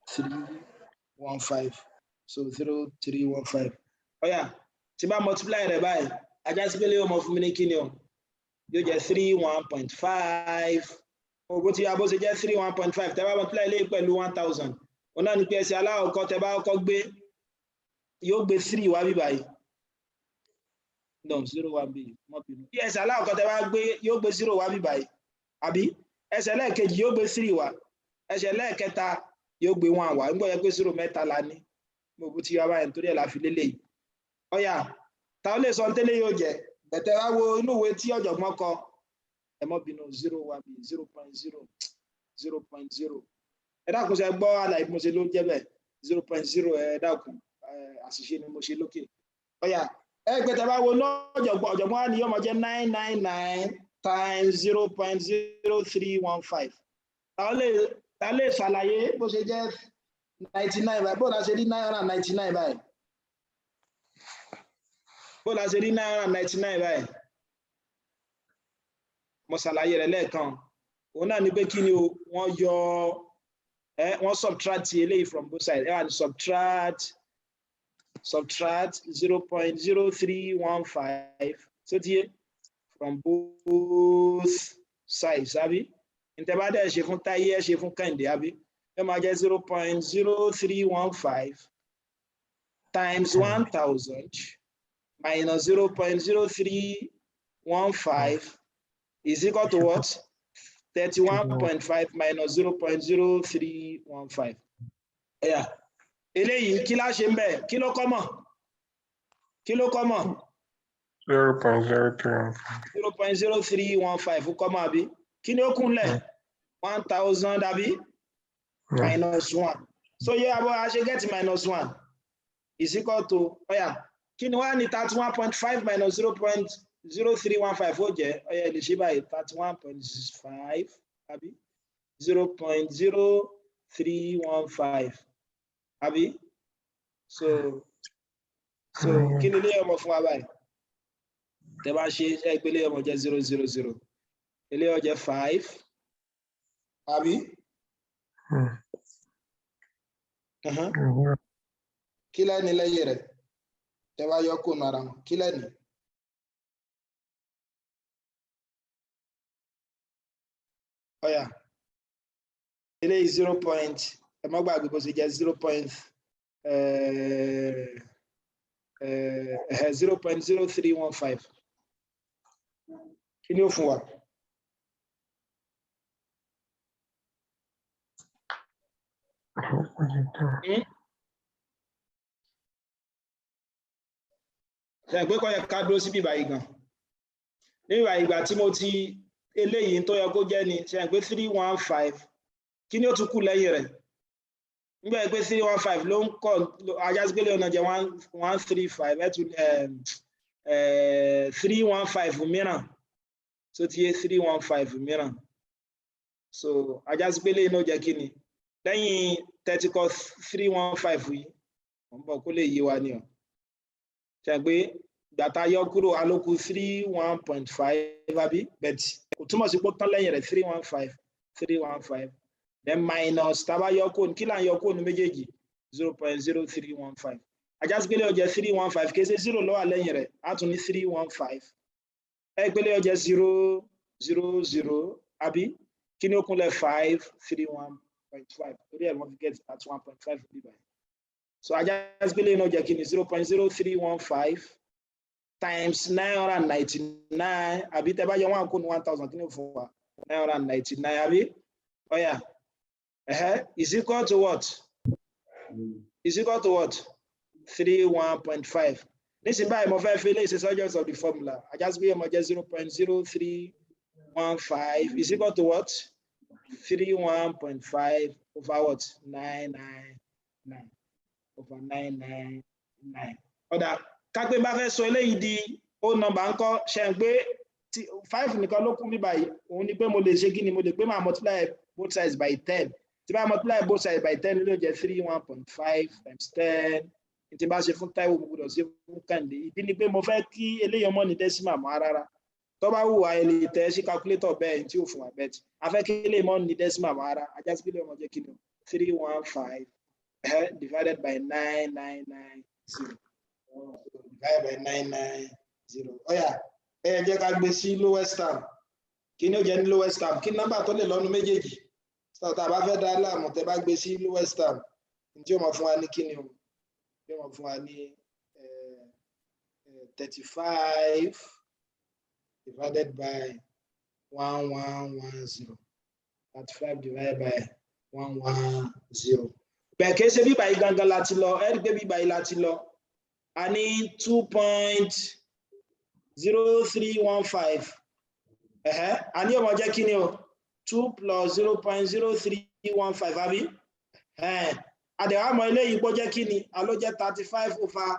0315 so 0315 ọ̀yà tí bá multiply rẹ̀ báyìí ajásí pé yóò mọ̀ fún mi ní kíni o yóò jẹ́ 31.5 owó tí a bó ṣe jẹ́ 31.5 tẹ́ bá multiply ilé pẹ̀lú 1000 òun náà ní pé ẹsẹ̀ aláwọ̀kọ́ tẹ́ bá kọ́ gbé yóò gbé 3 wá bí báyìí no 0 wá bí mọ́ bínú bí ẹsẹ̀ aláwọ̀kọ́ tẹ́ bá gbé yóò gbé 0 wá bí báyìí àbí ẹsẹ̀ lẹ́ẹ̀kejì yóò gbé 3 wá ẹsẹ̀ lẹ́ẹ̀kẹta yóò gbé 1 wá nígbà yẹ pé 0 mẹ́ta la ní mo bú ti wá báyìí nítorí ẹ̀ la fi lélẹ̀ yìí ọ̀yà ta ó lè sọ tẹ́lẹ̀ yóò jẹ́ bẹ̀tẹ̀ wá wo inú ìwé tí ọ̀jọ̀gbọ́n kọ ẹ mọ́ bínú 0 wá bí 0.0 ẹ dákun ṣe gbọ́ àlàyé mo ṣe ló jẹ́ bẹ́ẹ̀ 0.0 ẹ dákun àṣìṣe ni mo ṣe lókè ọ̀yà ẹ gbẹ̀tẹ̀ bá wo náà ọ̀jọ̀gbọ́n á ní yóò máa jẹ́ 999 times 0.0315 ta lè ṣàlàyé bó ṣe jẹ́ 99 báyìí bó la ṣe rí 999 báyìí bó la ṣe rí 999 báyìí mo ṣàlàyé rẹ̀ lẹ́ẹ̀kan òun náà ni pé kí ni o wọ́n yọ wọ́n subtract eléyìí from both sides and subtract 0.0315 so tiye from both sides àbí ìtẹ̀bádẹ́ ẹ̀ ṣe fún Táyé ẹ̀ ṣe fún Kẹ́hìndé àbí ẹ máa jẹ́ 0.0315 times 1000 minus 0.0315 is equal to what? 31.5 minus 0.0315. Yeah. Eléyìí kí la ṣe ń bẹ̀? Kí ló kọ́mọ̀? 0.0315 kọ́mọ̀ àbí? Kí ni ó kúnlẹ̀? 1000 àbí? Minus 1. So yeah, but I should get -1 is equal to kí ni wá ní 31.5 minus 0.0315 ó jẹ́ lè ṣe báyìí 31.5 àbí 0.0315 àbí so kí ni ilé ọmọ fún wa báyìí tẹ́ bá ṣe ìpele ọmọ jẹ́ 000 ilé ó jẹ́ 5 àbí kí lẹ́ni lẹ́yìn rẹ̀ tẹ́ bá yọ kó nara wọn kí lẹ́ni eléyìí 0. ẹ má gbàgbé bó ṣe jẹ́ 0.0315 kí ni ó fún wa ṣe pé kọ́ yẹ ká dúró sí bíbá yìí gan nígbà ìgbà tí mo ti eléyìí tó yẹ kó jẹ́ ni ṣe pé 315 kí ni ó tún kù lẹ́yìn rẹ̀ nígbà pé 315 ló ń kọ́ ajásígbélé ọ̀nà jẹ́ 135 ẹ̀tù 315 mìíràn tó ti yé 315 mìíràn so ajásígbélé iná jẹ́ kí ni lẹ́yìn tẹ́tíkọ́ 315 yìí wọ́n bọ̀ kó lè yé wa ní ọ̀ ṣe pé gbàtà yọ kúrò alókù 31.5 àbí bẹ́ẹ̀tì kò túmọ̀ sí pé tán lẹ́yìn rẹ̀ 315 then minus tàbá yọ kó kí là ń yọ kó ní méjèèjì 0.0315 ajásígbélé ó jẹ́ 315 kése 0 ló wà lẹ́yìn rẹ̀ á tún ní 315 ẹgbélé ó jẹ́ 000 àbí kí ni ó kúnlẹ̀ 531.5 torí ẹ̀ wọ́n fi get at 1.5 níbà so ajásígbélé náà jẹ́ kí ni 0.0315 times 999 àbí tẹ́ bá yọ wọn kó ní 1000 kí ni ó fún wa 999 àbí is equal to what? Is equal to what? 31.5. Nísìnyí báyìí mo fẹ́ fi ilé ìṣe surgeons of the formula. Ajásígbélé ọmọ jẹ́ 0.0315 is equal to what? 31.5 over what? 999 over 999. Ọ̀dà kápẹ́ bá fẹ́ sọ eléyìí di ó nọ́mbà ńkọ́ ṣe ń pé 5 nìkan ló kún mi báyìí òun ni pé mo lè ṣe kí ni mo lè pé máa multiply both sides by 10 tí bá multiply both sides by 10 ló jẹ́ 31.5 times 10 tí bá ṣe fún Táíwò mo gbọ́dọ̀ ṣe fún Kẹ́hìndé ìdí ni pé mo fẹ́ kí eléyìí ọmọ ní decimal mọ́ rárá tó bá wù wá ẹ lè tẹ̀ sí calculator bẹ́ẹ̀ tí ò fún wa bẹ́ẹ̀ a fẹ́ kí eléyìí ọmọ ní decimal mọ́ rárá ajásígbélé ọmọ jẹ́ kí ni 315 divided by 990 divided by 990 ọ̀yà ẹ jẹ́ ká gbé sí lowest term kí ni ó jẹ́ ní lowest term kí nọ́mbà tó lè lọ́nu méjèèjì tá a bá fẹ́ dá láàmú tẹ́ bá gbé sí lowest term tí ó máa fún wa ní kí ni o tí ó máa fún wa ní 35 divided by 1110 35 divided by 110. Bẹ́ẹ̀ kìí ṣe bíbá yìí gangan láti lọ, ẹ rí pé bíbá yìí láti lọ. A ní 2.0315. A ní ọmọ jẹ́ kí ni o? 2 plus 0.0315 àbí? Àdẹ̀wà mọ̀ ilé yìí gbọ́ jẹ́ kí ni? A ló jẹ́ 35 over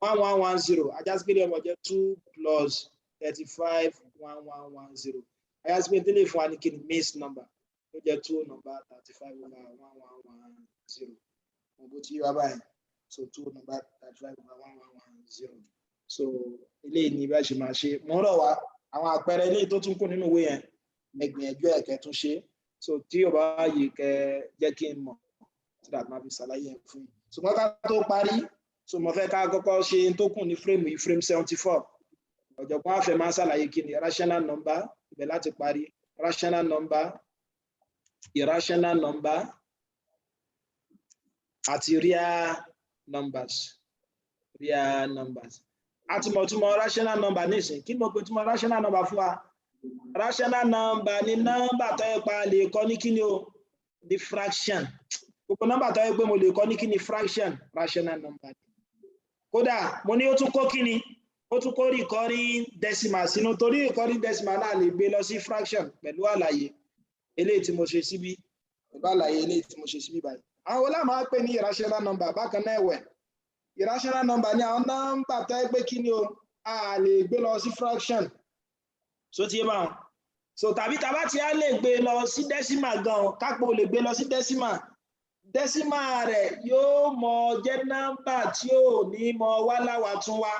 1110. Ajásígbélé ọmọ jẹ́ 2 plus 35 1110. Ajásígbélé tẹ́lẹ̀ fún wa ní kí ni? Mixed number. Ó jẹ́ 2 number 35 over 1110. Ọgbọ́n tí yóò báyìí. So 2 number 35 over 1110. So ilé ní bá ṣe máa ṣe. Mo rọ̀ wá àwọn àpẹẹrẹ ilé tó tún kù nínú ìwé yẹn. Ẹgbìyànjú ẹ̀kẹ́ tún ṣe. So tí yóò bá yìí kẹ jẹ́ kí n mọ̀. So that máa fi ṣàlàyé ẹ̀ fún yín. Ṣùgbọ́n ká tó parí. So mo fẹ́ ká kọ́kọ́ ṣe tó kù ní frame yìí, frame 74. Ọ̀jọ̀gbọ́n àfẹ́ máa ṣàlàyé kí ni rational number ibẹ̀ láti parí. Rational number, irrational number, àti real numbers. Real numbers. Àti mọ̀ túmọ̀ rational number nísìn. Kí ni mo pè túmọ̀ rational number fún wa? Rational number ni number tó yẹ pa lè kọ́ ní kí ni o? The fraction. Gbogbo number tó yẹ pé mo lè kọ́ ní kí ni fraction? Rational number. Kódà mo ní ó tún kó kí ni? Ó tún kó recurring decimal sínú, torí recurring decimal náà lè gbé lọ sí fraction pẹ̀lú àlàyé eléyìí tí mo ṣe síbí. Pẹ̀lú àlàyé eléyìí tí mo ṣe síbí báyìí. Àwọn olá máa pè ní irrational number bákan náà ẹ̀wẹ̀. Irrational number ni àwọn number tó yẹ pé kí ni o? A lè gbé lọ sí fraction. So ti yé báwọn. So tàbí tá bá ti á lè gbé lọ sí decimal gan, kápò lè gbé lọ sí decimal. Decimal rẹ̀ yóò mọ jẹ́ nọ́mbà tí ò ní mọ wá láwà tún wá.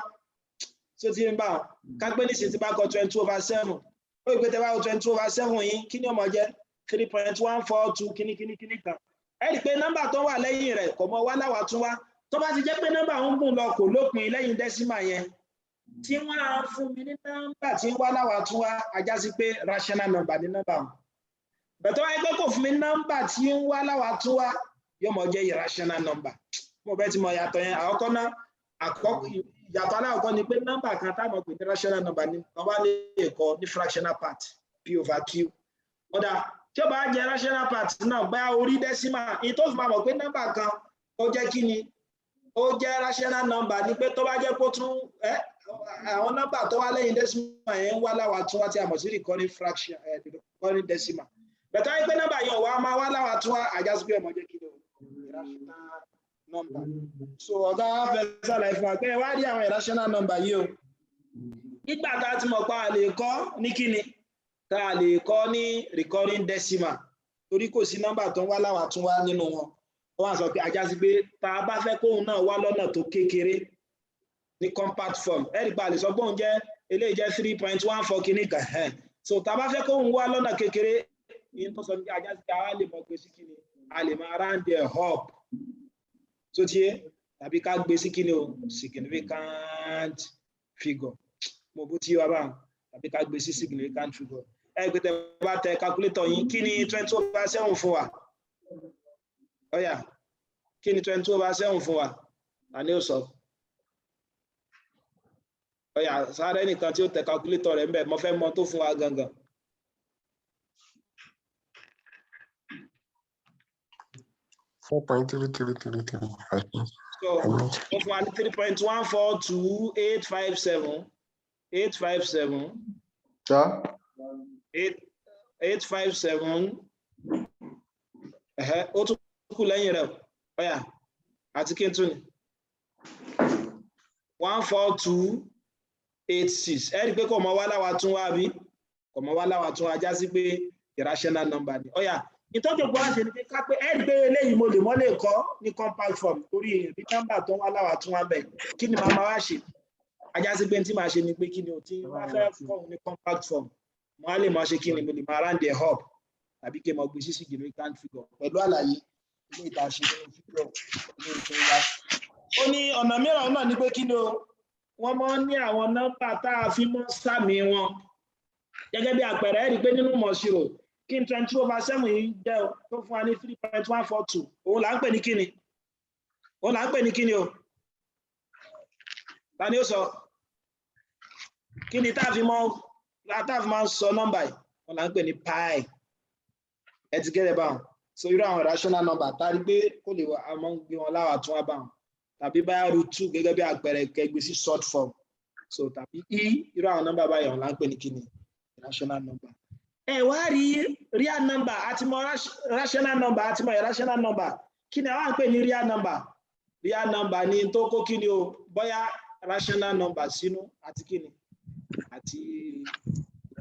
So ti ń bá wọn. Kápẹ́ ní sí ti bá kọ 20/7. Ó ìpé tẹ́ bá kọ 20/7 yìí, kí ni ó mọ jẹ́? 3.142 kíní kan. Ẹ rí pé nọ́mbà tó wà lẹ́yìn rẹ̀ kò mọ wá láwà tún wá. Tó bá ti jẹ́ pé nọ́mbà ń gùn lọ kò lópin lẹ́yìn decimal yẹn. Tí wọ́n á fún mi ní nọ́mbà tí ń wá láwà tún wá, ajá sí pé rational number ní nọ́mbà wọn. Bẹ̀tọ́ wáyé pé kò fún mi nọ́mbà tí ń wá láwà tún wá, yóò mọ jẹ́ irrational number. Mo bẹ́ ti mọ yàtọ̀ yẹn. Àkọ́kọ́ náà, yàtọ̀ aláwọ̀kọ́ ni pé nọ́mbà kan táwọn pè ní rational number ni wọ́n bá lè kọ ní fractional part, P/Q. Ọ̀dà tí ó bá jẹ́ rational part náà bá orí decimal, ìyí tó fi máa mọ̀ pé nọ́mbà kan ó jẹ́ kí ni? Ó jẹ́ rational number ni pé tó bá jẹ́ kó tún àwọn nọ́mbà tó wá lẹ́yìn decimal yẹn ń wá láwà tún wá tí a mọ̀ sí recurring fraction, recurring decimal. Bẹ̀tọ́ wáyé pé nọ́mbà yẹn wá máa wá láwà tún wá, ajá sí pé ọmọ jẹ́ kí ni? Irrational number. So ọ̀gá fẹ́ ṣàlàyé fún wa pé wá rí àwọn irrational number yìí o. Nígbà tá a ti mọ̀ pé a lè kọ́ ní kíni? Tá a lè kọ́ ní recurring decimal. Torí kò sí nọ́mbà tó ń wá láwà tún wá nínú wọn. Wọ́n á sọ pé ajá sí pé tá a bá fẹ́ kóhun náà wá lọ́nà tó kékeré ní compact form. Ẹ̀rí pa lè sọ pé òun jẹ́ eléyìí jẹ́ 3.14 kíní kan. So tá a bá fẹ́ kóhun wá lọ́nà kékeré, ní tó sọ pé ajá sí pé a lè mọ̀ pé sí kíni? A lè máa round the up. So tí tàbí ká gbé sí kíni o? Significant figure. Mo bó tí wá bá tàbí ká gbé sí significant figure. Ẹ pé tẹ́ bá tẹ calculator yín, kí ni 20/7 fún wa? Ó yá. Kí ni 20/7 fún wa? Àní ó sọ. Ó yá, sáré nìkan tí ó tẹ calculator rẹ̀ ń bẹ̀, mo fẹ́ mọ̀ tó fún wa gangan. So, 3.142 857. Sir? 857. Ó tún kù lẹ́yìn rẹ̀. Ó yá, àti kí n tún ni? 14286. Ẹ rí pé kò mọ wá láwà tún wá bí? Kò mọ wá láwà tún wá, já sí pé irrational number ni. Ó yá. Ìtọ́jú gbọ́ ṣe ni pé ká pé ẹ gbé eléyìí mo lè kọ́ ní compact form torí ìrìn nọ́mbà tó ń wá láwà tún wá bẹ̀. Kí ni màá wá ṣe? Ajá sí pé tí màá ṣe ni pé kí ni o tí wọ́n fẹ́ kọ́ ní compact form. Mo á lè máa ṣe kí ni mo lè máa round the up tàbí kí n mọ gbé sí significant figure pẹ̀lú àlàyé ilé ìta ṣe nínú figure ilé ìtọ́ wa. Ó ní ọ̀nà mìíràn náà ni pé kí ni o wọ́n mọ́ ní àwọn nọ́mbà tá a fi mọ́ sàmì wọn. Gẹ́gẹ́ bí àpẹẹrẹ ẹ rí pé nínú ìmọ̀ṣirò kí n 20/7 yìí jẹ́ tó fún wa ní 3.142. Òun là ń pè ní kíni? Òun là ń pè ní kíni o? Ta ni ó sọ? Kí ni tá fi máa ń sọ nọ́mbà yìí? Òun là ń pè ní pi. ẹ ti gẹ́rẹ̀ báwọn so irú àwọn rational number tàbí pé kó lè wà àmọ́ ń gbé wọn láwà tún wá báwọn tàbí báyà √2 gẹ́gẹ́ bí àpẹẹrẹ kẹgbẹ́ sí short form so tàbí irú àwọn nọ́mbà báyìí ọ̀hún là ń pè ní kíni rational number. ẹ wá rí real number àti mọ rational number àti mọ irrational number kí ni àwọn à ń pè ní real number. Real number ni tó kó kíni o bóyá rational number sínú àti kíni àti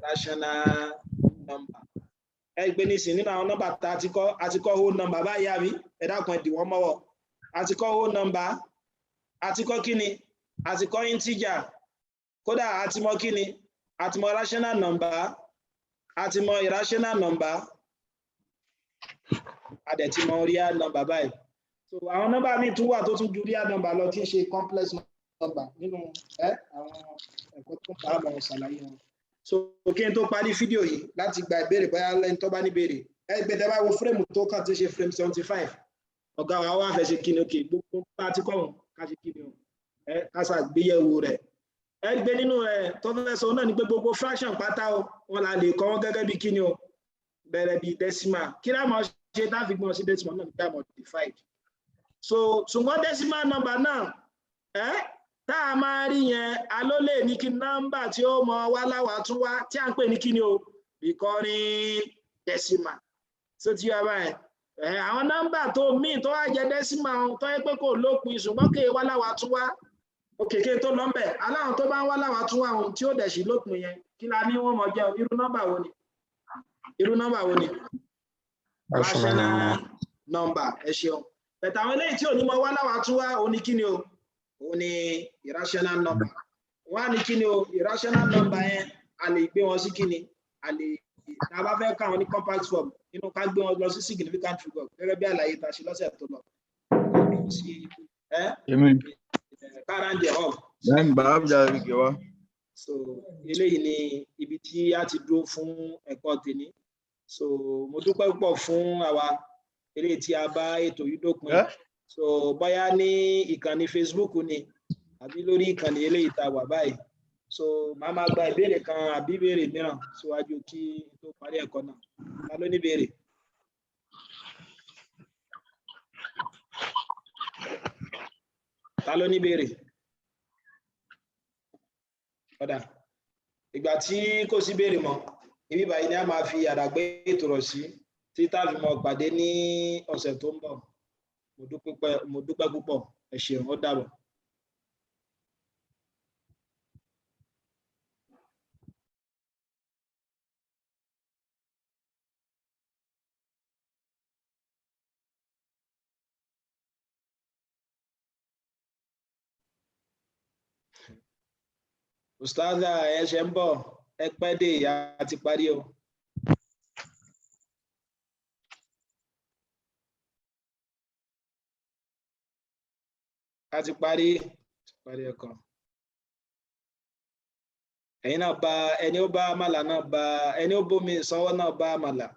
rational number. Ẹ gbé nísìnyí nínú àwọn nọ́mbà tá àti kọ́ whole number báyìí àbí ẹ dákun ẹ dì wọ́n mọ́wọ́ àti kọ́ whole number àti kọ́ kíni àti kọ́ integer kódà àti mọ kíni àti mọ rational number àti mọ irrational number àdẹ̀ tí mọ real number báyìí. So àwọn nọ́mbà míì tún wà tó tún ju real number lọ tí ń ṣe complex number nínú àwọn ẹ̀kọ́ tó ń bá àwọn ṣàlàyé wọn. So kí n tó parí fídíò yìí láti gba ìbéèrè bóyá lẹ́yìn tó bá ní béèrè ẹgbẹ́ tẹ́ bá wo fírèmù tó kàn tí ń ṣe frame 75 ọ̀gá wa wá fẹ́ ṣe kíni òkè gbogbo bá ti kọ́ wọn ká ṣe kíni o ká ṣàgbéyẹ̀wò rẹ̀ ẹgbẹ́ nínú rẹ̀ tó fẹ́ sọ náà ni pé gbogbo fraction pátá o wọn là lè kọ́ wọn gẹ́gẹ́ bí kíni o bẹ̀rẹ̀ bí decimal kí láàmú ṣe táfi gbọ́n sí decimal náà nígbà mọ̀ divide. So ṣùgbọ́n decimal number náà tá a máa rí yẹn a ló lè ní kí nọ́mbà tí ó mọ wá láwàá tún wá tí à ń pè ní kíni o recurring decimal. So ti yọ báyìí àwọn nọ́mbà tó míì tó wá jẹ decimal tó yẹ pé kò lópin ṣùgbọ́n kì í wá láwàá tún wá òkèké tó lọ bẹ̀ aláwọn tó bá ń wá láwàá tún wá ohun tí ó dẹ̀ sí lópin yẹn kí la ní wọ́n mọ̀ jẹ́ irú nọ́mbà wo ni rational number ẹ ṣeun bẹ̀tẹ̀ àwọn eléyìí tí ò ní mọ wá láwàá tún wá òun ní kíni o òun ni irrational number wọ́n á ní kíni o irrational number yẹn a lè gbé wọn sí kíni a lè tá a bá fẹ́ káwọn ní compact form nínú ká gbé wọn lọ sí significant figure gẹ́gẹ́ bí àlàyé tá a ṣe lọ́sẹ̀ tó lọ káràǹdì ọ̀hún. So eléyìí ni ibi tí a ti dúró fún ẹ̀kọ́ tèmi so mo dúpẹ́ púpọ̀ fún àwa eléyìí tí a bá ètò yìí dópin so bóyá ní ìkànnì Facebook ni àbí lórí ìkànnì eléyìí tá a wà báyìí so màá máa gba ìbéèrè kan àbí ìbéèrè mìíràn síwájú kí n tó parí ẹ̀kọ́ náà ta ló ní ìbéèrè. Ta ló ní ìbéèrè? Ọ̀dà ìgbà tí kò sí ìbéèrè mọ́ ibi báyìí ni a máa fi àdàgbé ètò rọ̀ sí tí tá a fi mọ pàdé ní ọ̀sẹ̀ tó ń bọ̀ mo dúpẹ́ púpọ̀ ẹ ṣeun ó dàbọ̀. Ustaza ẹ ṣe ń bọ̀ ẹ pẹ́ dé ìyá ti parí o. A ti parí ẹ̀kọ́. Ẹ̀yin náà bá ẹni ó bá àmàlà náà bá ẹni ó bómi ìsanwó náà bá àmàlà.